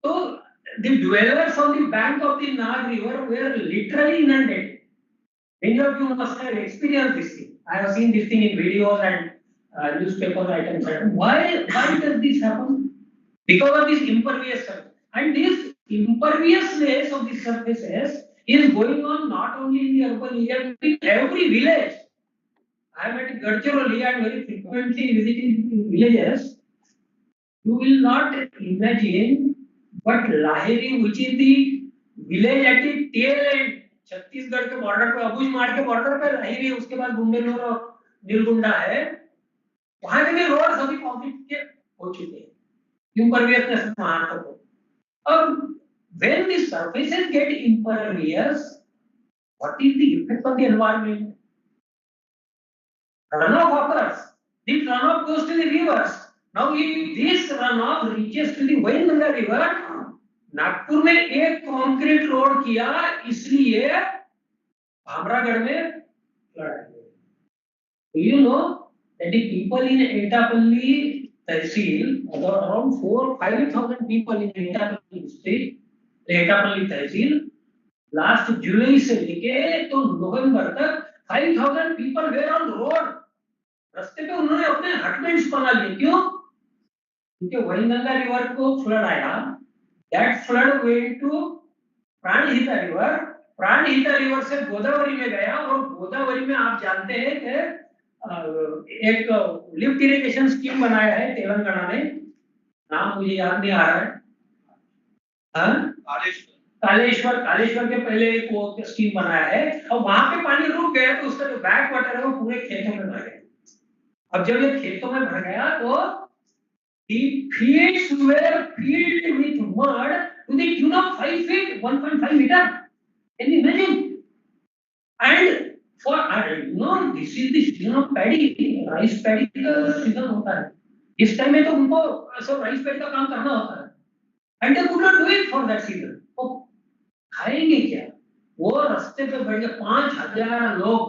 तो the dwellers on the bank of the Nag River were literally inundated. Many of you must have experienced this thing. I have seen this thing in videos and newspaper items. Why does this happen? Because of this impervious surface. And this imperviousness of the surfaces is going on not only in the urban area, but in every village. I am at Gadchiroli and very frequently visiting villages. You will not imagine, but Lahiri, which is the village at the tail end, Chhattisgarh के border पे अबूझ मार के border पे लाहिरी, उसके बाद गुंडेलोर और नीलगुंडा है, वहां के भी रोड सभी कंक्रीट के हो चुके हैं, imperviousness वहां तक हो। अब when the surfaces get impervious, what is the effect on the environment? Runoff occurs. This runoff goes to the rivers. Now, if this runoff reaches to the Wainganga river, Nagpur में एक कंक्रीट रोड किया, इसलिए भामरागढ़ में flood. You know that the people in Etapalli Tehsil, around 4,000-5,000 people in Etapalli district, Etapalli Tehsil, last July से लेके तो नवंबर तक 5,000 people were on road. रास्ते पे उन्होंने अपने हटमेंट्स बना लिए, क्यों? क्योंकि वैनगंगा रिवर को फ्लड आया, that flood went to Pranhita river, Pranhita river से गोदावरी में गया, और गोदावरी में आप जानते हैं कि एक लिफ्ट इरिगेशन स्कीम बनाया है तेलंगाना ने, नाम मुझे याद नहीं आ रहा है, कालेश्वर के पहले एक वो स्कीम बनाया है, और वहां पे पानी रुक गया तो उसका जो बैक वाटर है वो पूरे खेतों में भर गया। अब जब ये खेतों में भर गया तो the fields were filled with mud to the tune of 5 feet, 1.5 meter. Can you imagine? And for this is the season of paddy, rice paddy का season होता है। इस टाइम में तो उनको सब राइस पैडी का काम करना होता है, and they could not do it for that season. तो खाएंगे क्या? वो रास्ते पे बैठ के 5,000 लोग,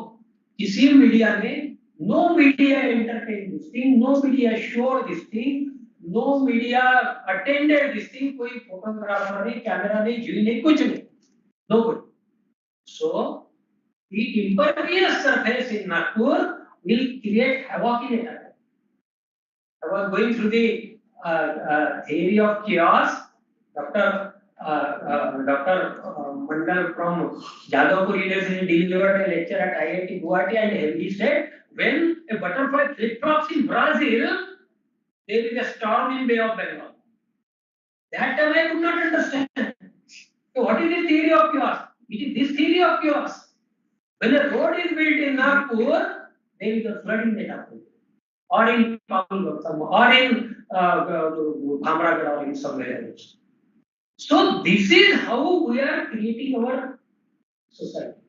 किसी मीडिया में, no media entertained this thing, no media showed this thing, no media attended this thing, कोई फोटोग्राफर नहीं, कैमरा नहीं, जी नहीं, कुछ नहीं, nobody. So the impervious surface in Nagpur will create havoc in it. I was going through the theory of chaos. Dr. Mandal from Jadavpur University delivered a lecture at IIT Guwahati, and he said, when a butterfly flip-flops in Brazil, there is a storm in Bay of Bengal. That time I could not understand. So what is the theory of chaos? It is this theory of chaos. When a road is built in Nagpur, there is a flood in Nagpur, or in Pavlgam, or in Bhamragarh, or in somewhere else. So this is how we are creating our society,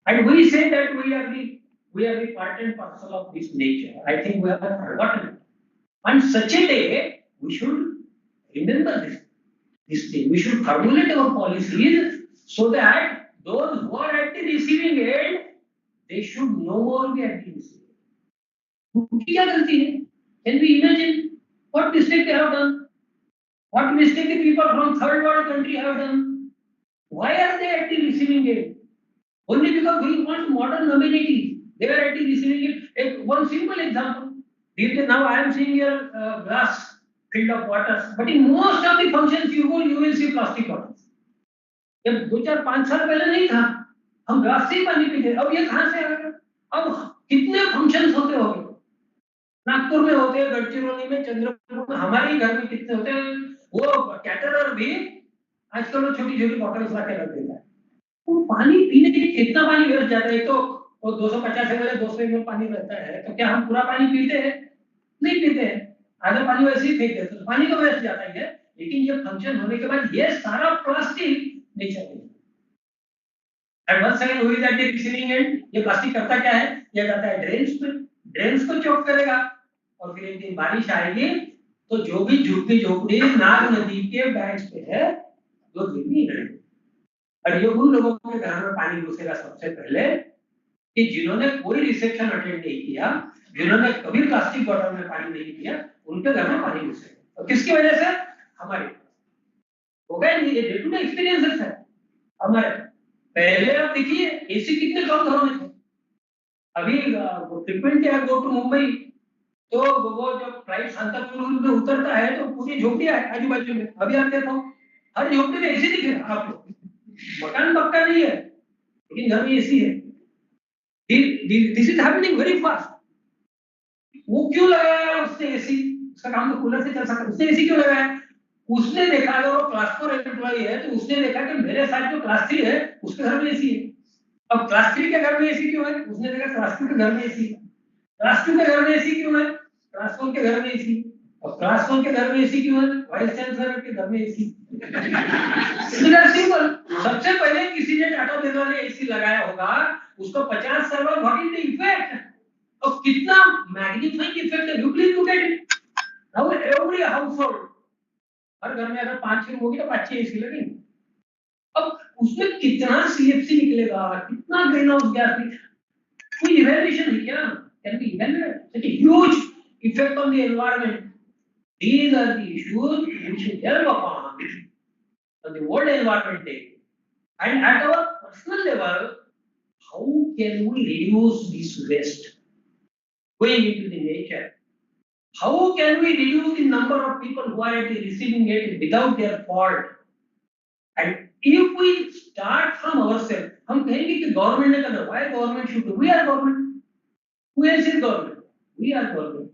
and we say that we are the part and parcel of this nature. I think we have forgotten. On such a day, we should remember this thing. We should formulate our policies so that those who are at the receiving end, they should no more be at the receiving end. उनकी क्या गलती है? Can we imagine what mistake they have done? What mistake the people from third world country have done? Why are they at the receiving end? Only because we want modern amenities. They are at the receiving end. One simple example. Now I am seeing here glass filled of water, but in most of the functions you will see plastic bottles. जब 2-4-5 साल पहले नहीं था, हम glass से ही पानी पीते, अब ये कहाँ से आ गया? अब कितने फंक्शंस होते होंगे? नागपुर में होते हैं, गढ़चिरौली में, चंद्रपुर में, हमारे घर में कितने होते हैं? वो कैटरर भी आजकल वो छोटी-छोटी बॉटल्स ला के रख देता है। तो पानी पीने के लिए कितना पानी वेस्ट जाता है? तो वो 250 ml 200 ml पानी रहता है, तो क्या हम पूरा पानी पीते हैं? नहीं पीते हैं, आधा पानी वैसे ही फेंक देते हैं, पानी तो वेस्ट जाता ही है। लेकिन ये फंक्शन होने के बाद ये सारा प्लास्टिक नेचर में, एंड वंस अगेन हुई दैट द रिसीविंग एंड, ये प्लास्टिक करता क्या है? ये जाता है ड्रेन्स पे, ड्रेन्स को चौक करेगा, और फिर एक दिन बारिश आएगी तो जो भी झुग्गी झोपड़ी नाग नदी के बैंक पे है वो गिरनी है, और ये उन लोगों के घर में पानी घुसेगा सबसे पहले कि जिन्होंने कोई रिसेप्शन अटेंड नहीं किया, जिन्होंने कभी प्लास्टिक बॉटल में पानी नहीं पिया, उनके घर में पानी घुसेगा। और किसकी वजह से? हमारे हो गए, ये डे टू डे एक्सपीरियंसेस है हमारे। पहले आप देखिए एसी कितने कम घरों में थे, अभी frequently I go to Mumbai, तो वो जब फ्लाइट सांताक्रूज में उतरता है तो पूरी झोपड़ियां है आजू बाजू में, अभी आप देखो हर झोपड़ी में एसी दिखेगा आपको, मकान पक्का नहीं है, लेकिन घर में एसी है। This is happening very fast. वो क्यों लगाया उसने एसी? उसका काम तो कूलर से चल सकता है, उसने एसी क्यों लगाया? उसने देखा, अगर वो क्लास 4 एम्प्लॉई है तो उसने देखा कि मेरे साथ जो क्लास 3 है उसके घर में एसी है। अब क्लास 3 के घर में एसी क्यों है? उसने देखा क्लास 2 के घर में एसी है। क्लास 2 के घर में एसी क्यों है? क्लास 1 के घर में एसी। अब क्लास 1 के घर में एसी क्यों है? वाइस चांसलर के घर में एसी। सिंपल। सबसे पहले किसी ने टाटा बिरला ने एसी लगाया होगा, उसको 50 साल बाद व्हाट इज द इफेक्ट? और कितना मैग्नीफाइंग इफेक्ट है, you please look at it. Now every household, हर घर में अगर 5-6 रूम होगी तो 5-6 एसी लगेंगे। अब उसमें कितना सीएफसी निकलेगा, कितना ग्रीन हाउस गैस, कोई इवैल्यूएशन है क्या? Can be evaluate such a huge effect on the environment? These are the issues we should delve upon on the World Environment Day. And at our personal level, how can we reduce this waste going into the nature? How can we reduce the number of people who are at the receiving end without their fault? And if we start from ourselves, हम कहेंगे कि government ने करना, why government should do? We are government. Who else is government? We are government.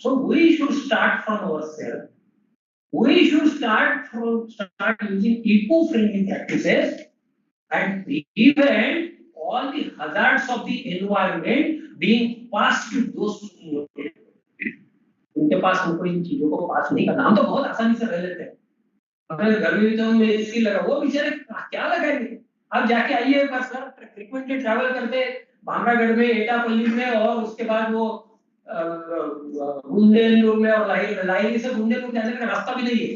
So we should start from ourselves. We should start using eco-friendly practices and prevent all the hazards of the environment being passed to those who know it. उनके पास हमको इन चीजों को पास नहीं करना। हम तो बहुत आसानी से रह लेते हैं। अगर घर में तो एसी लगा, वो बेचारे क्या लगाएंगे? आप जाके आइए एक बार सर, फ्रीक्वेंटली ट्रैवल करते भामरागढ़ में, एटापल्ली में, और उसके बाद वो बुंदेलखंड में, और लाहिरी से बुंदेलखंड जाने का रास्ता भी नहीं है।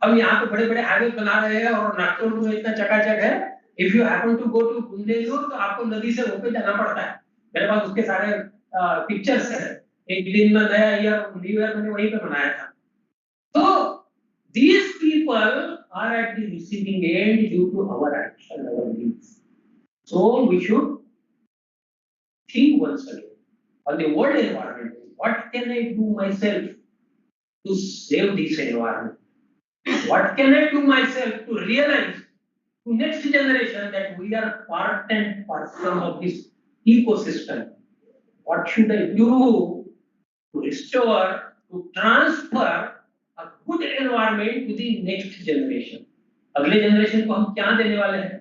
अब यहाँ पे बड़े बड़े हाईवे बना रहे हैं और नागपुर में इतना चकाचक है। If you happen to go to Bundelkhand तो आपको नदी से होके जाना पड़ता है। मेरे पास उसके सारे पिक्चर्स है। एक दिन में नया ईयर, न्यू ईयर मैंने वहीं पे मनाया था। तो these people are at the receiving end due to our action, our deeds. So we should think once again on the world environment. What can I do myself to save this environment? What can I do myself to realize to next generation that we are part and parcel of this ecosystem? What should I do to restore, to transfer a good environment to the next generation? अगले generation को हम क्या देने वाले हैं?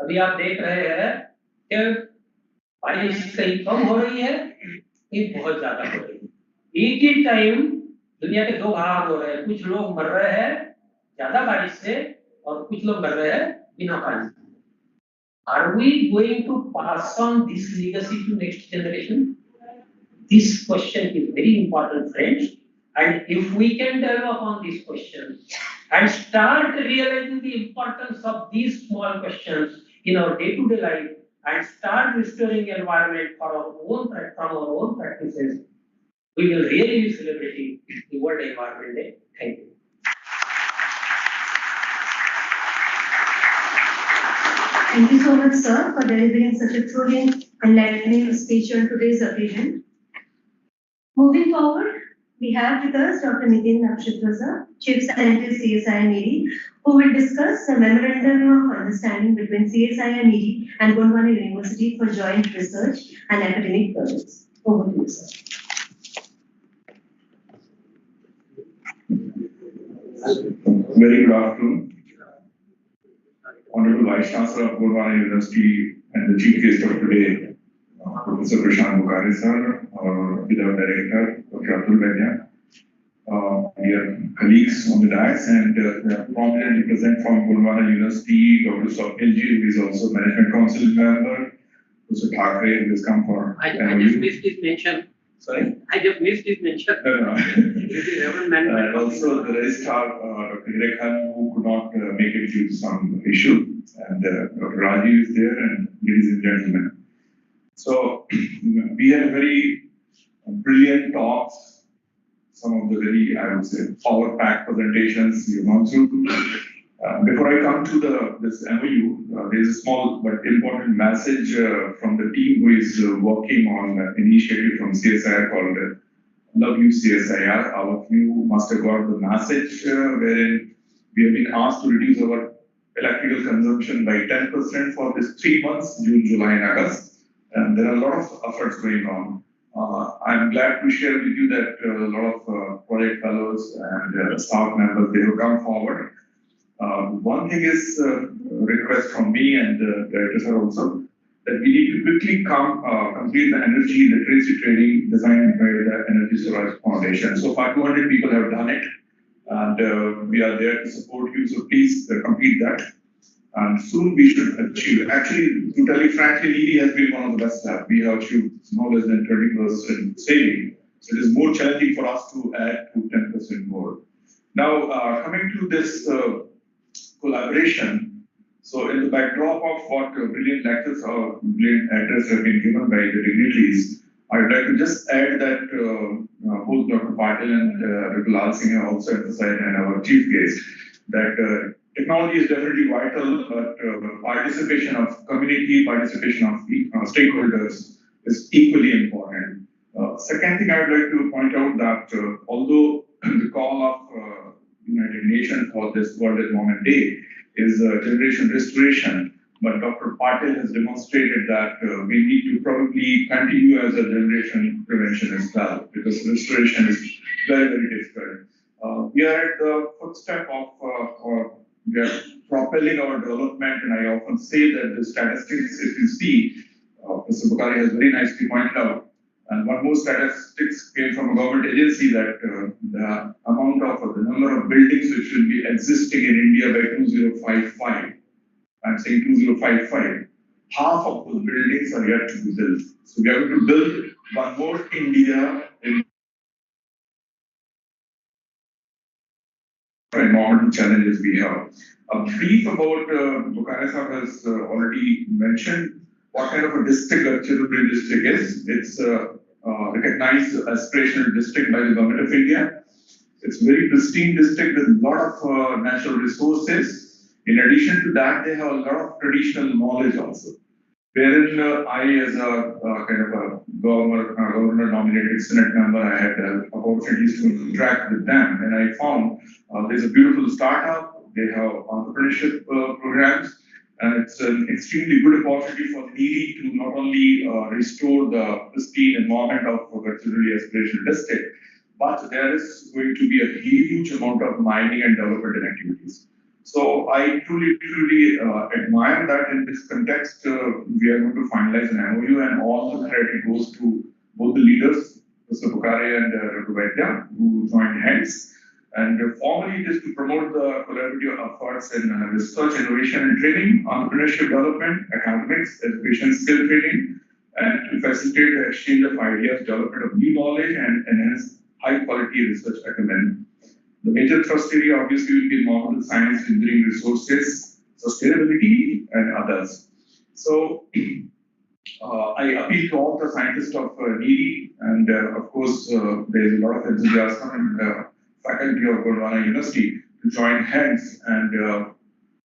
अभी आप देख रहे हैं कि बारिश कहीं कम हो रही है, कहीं बहुत ज्यादा हो रही है। एक ही टाइम दुनिया के दो भाग हो रहे हैं, कुछ लोग मर रहे हैं ज्यादा बारिश से और कुछ लोग मर रहे हैं बिना पानी। Are we going to pass on this legacy to next generation? This question is very important, friends. And if we can develop on these questions and start realizing the importance of these small questions in our day-to-day life and start restoring environment for from our own practices, we will really be celebrating the World Environment Day. Thank you. Thank you so much, sir, for delivering such a truly enlightening speech on today's occasion. Moving forward, we have with us Dr. Nitin Nakshatraza, Chief Scientist, CSIR-NEERI, who will discuss the Memorandum of Understanding between CSIR-NEERI and Gondwana University for joint research and academic projects. Over to you, sir. Very good afternoon. Honorable Vice Chancellor of Gondwana University and the Chief Guest of today, Professor Prashant Bukhari sir, our beloved Director, Dr. Atul Vaidya, dear colleagues on the dais, and prominently present from Gondwana University, Dr. Swapnil ji, who is also Management Council member, Professor Thakre, who has come for. I just missed his mention. Sorry? I just missed his mention. And also the Registrar, Dr. Hire Khan, who could not make it due to some issue, and Dr. Rajiv is there, and ladies and gentlemen. So we had very brilliant talks, some of the very, I would say, power-packed presentations you've gone through. Before I come to this MOU, there is a small but important message from the team who is working on an initiative from CSIR called Love You CSIR. All of you must have got the message wherein we have been asked to reduce our electrical consumption by 10% for these 3 months, June, July, and August. And there are a lot of efforts going on. I'm glad to share with you that a lot of project fellows and staff members, they have come forward. One thing is a request from me and the director sir also, that we need to quickly complete the energy literacy training designed by the Energy Storage Foundation. So far, 200 people have done it, and we are there to support you. So please complete that. And soon we should achieve. Actually, to tell you frankly, NEERI has been one of the best labs. We have achieved no less than 20% saving. So it is more challenging for us to add to 10% more. Now, coming to this collaboration. So in the backdrop of what brilliant lectures or brilliant address have been given by the dignitaries, I would like to just add that both Dr. Patil and Dr. Lal Singh have also emphasized, and our chief guest, that technology is definitely vital, but participation of community, participation of stakeholders is equally important. Second thing I would like to point out that although the call of United Nations for this World Environment Day is generation restoration, but Dr. Patil has demonstrated that we need to probably continue as a generation prevention as well, because restoration is very, very difficult. We are at the footstep of, or we are propelling our development, and I often say that the statistics, if you see, Mr. Bukhari has very nicely pointed out, and one more statistics came from a government agency that the amount of the number of buildings which will be existing in India by 2055, I'm saying 2055, half of those buildings are yet to be built. So we are going to build one more India in environmental challenges we have. A brief about Bukhari Sahib has already mentioned what kind of a district Gadchiroli district is. It's a recognized aspirational district by the government of India. It's a very pristine district with a lot of natural resources. In addition to that, they have a lot of traditional knowledge also. Wherein I, as a kind of a governor-nominated Senate member, I had opportunities to interact with them, and I found there's a beautiful startup. They have entrepreneurship programs, and it's an extremely good opportunity for NEERI to not only restore the pristine environment of Gadchiroli Aspirational District, but there is going to be a huge amount of mining and development activities. So I truly admire that. In this context, we are going to finalize an MOU, and all the credit goes to both the leaders, Mr. Bukhari and Dr. Vaidya, who joined hands. And formally, it is to promote the collaborative efforts in research, innovation and training, entrepreneurship development, academics, education skill training, and to facilitate the exchange of ideas, development of new knowledge, and enhance high quality research acumen. The major thrust area obviously will be environmental science, engineering resources, sustainability, and others. So I appeal to all the scientists of NEERI, and of course, there is a lot of enthusiasm and faculty of Gondwana University to join hands and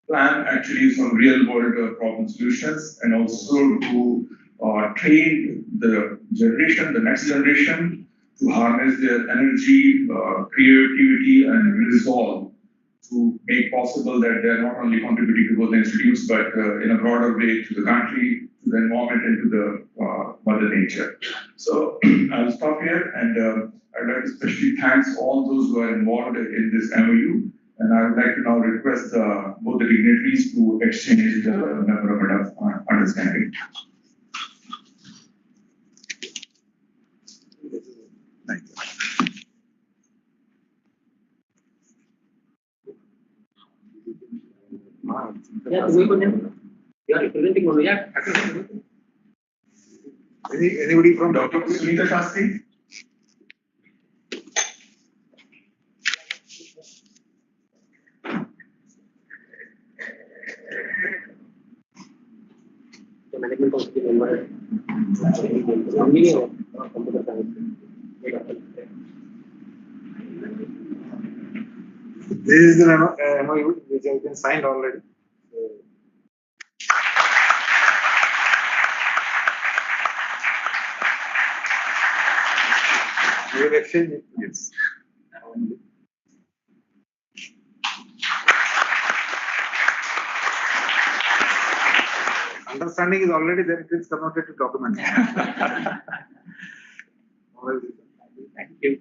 plan actually some real-world problem solutions, and also to train the generation, the next generation, to harness their energy, creativity, and resolve to make possible that they are not only contributing to both the institutes, but in a broader way to the country, to the environment, and to the mother nature. So I'll stop here, and I'd like to especially thank all those who are involved in this MOU. And I would like to now request both the dignitaries to exchange the memorandum of understanding. Thank you. Yeah, you are representing only. Yeah. Anybody from Dr. Sunita Shastri? The management council member. Computer science. This is the MOU which has been signed already. We will exchange it. Yes. understanding is already there, it is converted to document. Thank you.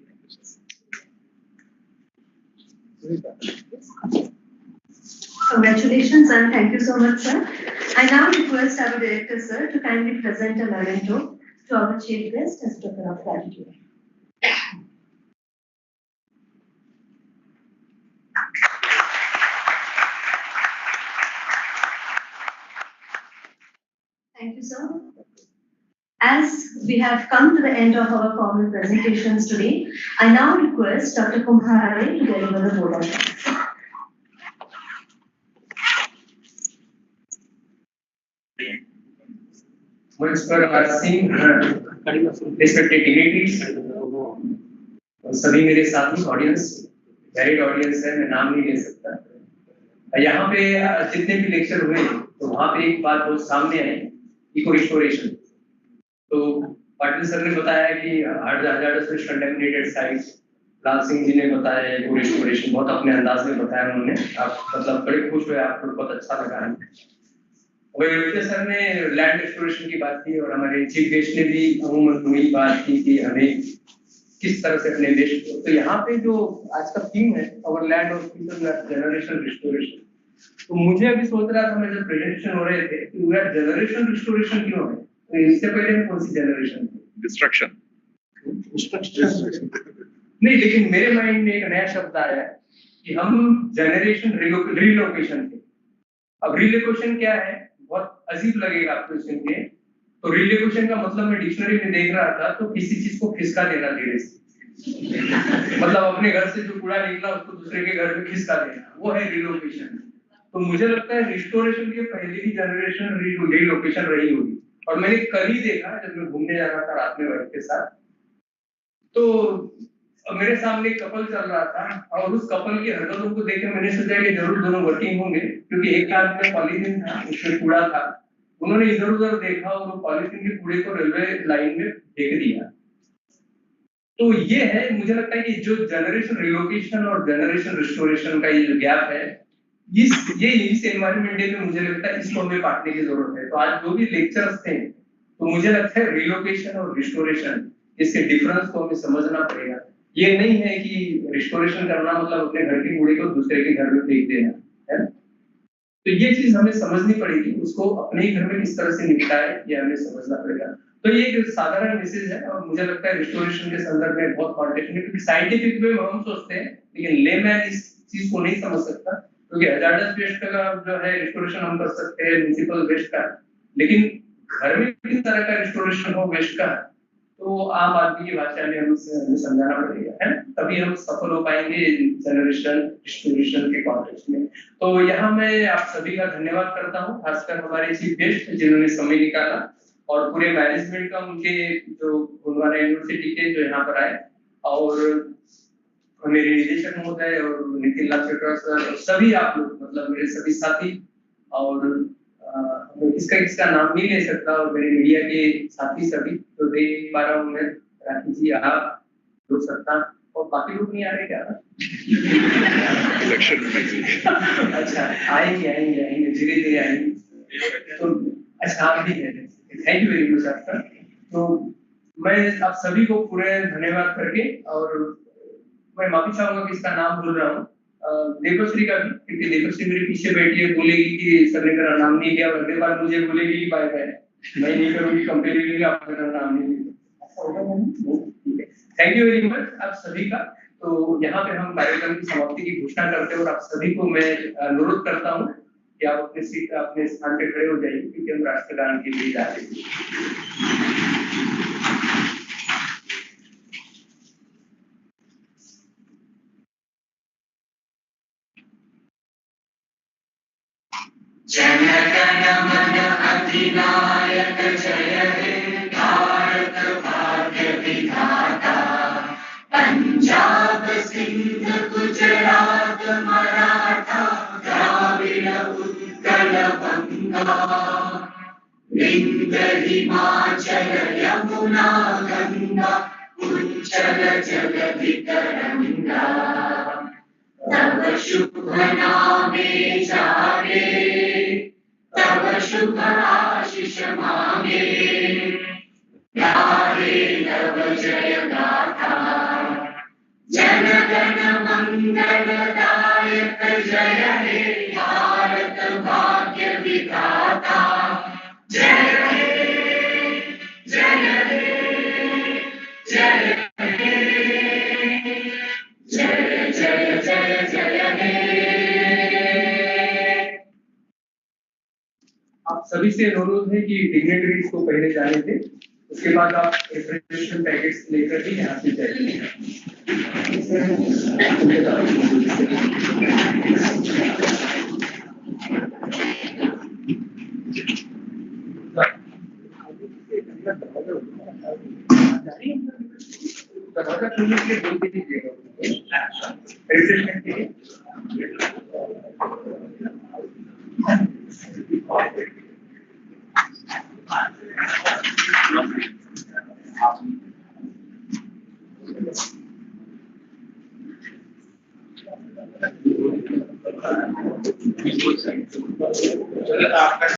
Congratulations and thank you so much, sir. I now request our director, sir, to kindly present a memento to our chief guest as a token of gratitude. Thank you, sir. As we have come to the end of our formal presentations today, I now request Dr. Kumhare to deliver the board of thanks. मंच पर आसीन respected dignitaries और सभी मेरे साथी audience, valid audience है, मैं नाम नहीं ले सकता। यहाँ पे जितने भी लेक्चर हुए तो वहाँ पे एक बात बहुत सामने आई, इको रिस्टोरेशन। तो पाटिल सर ने बताया कि hazardous contaminated sites, लाल सिंह जी ने बताया इको रिस्टोरेशन, बहुत अपने अंदाज में बताया उन्होंने। आप मतलब बड़े खुश हुए, आपको बहुत अच्छा लगा है। वही सर ने लैंड एक्सप्लोरेशन की बात की और हमारे चीफ गेस्ट ने भी अमूमन वही बात की कि हमें किस तरह से अपने देश को, तो यहाँ पे जो आज का थीम है अवर लैंड और जनरेशन रिस्टोरेशन, तो मुझे अभी सोच रहा था मैं जब प्रेजेंटेशन हो रहे थे कि जनरेशन रिस्टोरेशन क्यों है, तो इससे पहले में कौन सी जनरेशन थी? Destruction. नहीं, लेकिन मेरे माइंड में एक नया शब्द आया कि हम जनरेशन रिलोकेशन थे। अब रिलोकेशन क्या है, बहुत अजीब लगेगा आपको सुन के। तो रिलोकेशन का मतलब मैं डिक्शनरी में देख रहा था तो किसी चीज को खिसका देना धीरे से मतलब अपने घर से जो कूड़ा निकला उसको दूसरे के घर में खिसका देना, वो है रिलोकेशन। तो मुझे लगता है रिस्टोरेशन के पहले की जनरेशन रिलोकेशन रही होगी। और मैंने कल ही देखा जब मैं घूमने जा रहा था रात में वाइफ के साथ, तो मेरे सामने एक कपल चल रहा था और उस कपल की हरकतों को देख के मैंने सोचा कि जरूर दोनों वर्किंग होंगे, क्योंकि एक हाथ में पॉलीथीन था, उसमें कूड़ा था। उन्होंने इधर उधर देखा और वो पॉलीथीन के कूड़े को रेलवे लाइन में फेंक दिया। तो ये है, मुझे लगता है कि जो जनरेशन रिलोकेशन और जनरेशन रिस्टोरेशन का ये जो गैप है, इस एनवायरनमेंट डे में मुझे लगता है इसको हमें काटने की जरूरत है। तो आज जो भी लेक्चर्स थे, तो मुझे लगता है रिलोकेशन और रिस्टोरेशन, इसके डिफरेंस को हमें समझना पड़ेगा। ये नहीं है कि रिस्टोरेशन करना मतलब अपने घर के कूड़े को दूसरे के घर में फेंक देना है। तो ये चीज हमें समझनी पड़ेगी, उसको अपने ही घर में किस तरह से निपटाए ये हमें समझना पड़ेगा। तो ये एक साधारण मैसेज है और मुझे लगता है रिस्टोरेशन के संदर्भ में बहुत कॉन्टेक्ट है, क्योंकि साइंटिफिक वे में हम सोचते हैं लेकिन लेमैन इस चीज को नहीं समझ सकता। क्योंकि हजार्डस वेस्ट का जो है रिस्टोरेशन हम कर सकते हैं म्युनिसिपल वेस्ट का, लेकिन घर में किस तरह का रिस्टोरेशन हो वेस्ट का, तो आम आदमी की भाषा में हमें समझाना पड़ेगा, है ना, तभी हम सफल हो पाएंगे जनरेशन रिस्टोरेशन के कॉन्टेक्स्ट में। तो यहाँ मैं आप सभी का धन्यवाद करता हूँ, खासकर हमारे चीफ गेस्ट जिन्होंने समय निकाला और पूरे मैनेजमेंट का, उनके जो गुरुद्वारा यूनिवर्सिटी के जो यहाँ पर आए, और मेरे निदेशक महोदय और नितिन लाल चटरा सर और सभी आप लोग, मतलब मेरे सभी साथी, और किसका नाम नहीं ले सकता, और मेरे मीडिया के साथी सभी, तो देख पा रहा हूँ मैं, राखी जी, आप लोग सत्ता और बाकी लोग नहीं आ रहे क्या? अच्छा, आएंगे धीरे धीरे आएंगे। तो अच्छा, आप भी हैं, थैंक यू वेरी मच आपका। तो मैं आप सभी को पूरे धन्यवाद करके, और मैं माफी चाहूंगा कि इसका नाम भूल रहा हूँ, देवश्री का भी, क्योंकि देवश्री मेरे पीछे बैठी है, बोलेगी कि सर ने मेरा नाम नहीं लिया, अगले बार मुझे बोलेगी कि बाय बाय, मैं नहीं करूंगी, कंपेरेटिवली आप मेरा नाम नहीं लिया। थैंक यू वेरी मच आप सभी का। तो यहाँ पे हम कार्यक्रम की समाप्ति की घोषणा करते हैं और आप सभी को मैं अनुरोध करता हूँ कि आप अपने सीट अपने स्थान पे खड़े हो जाइए, क्योंकि हम राष्ट्रगान के लिए जा रहे हैं। जनगण मन अधिनायक जय हे भारत भाग्य विधाता, पंजाब सिंध गुजरात मराठा द्राविड़ उत्कल बंगा, विंध्य हिमाचल यमुना गंगा उच्चल जलधि तरंगा, तव शुभ नामे जागे तव शुभ आशीष मांगे गाहे तव जय गाथा जन गण मंगलदायक जय हे भारत भाग्य विधाता जय हे जय हे जय हे जय जय जय जय हे। आप सभी से अनुरोध है कि डिग्नेटरीज को पहले जाने दें, उसके बाद आप रिफ्रेशमेंट पैकेट्स लेकर ही यहाँ से जाइए। दरवाजा खोलने के लिए बोल दीजिएगा रिफ्रेशमेंट के लिए। आपका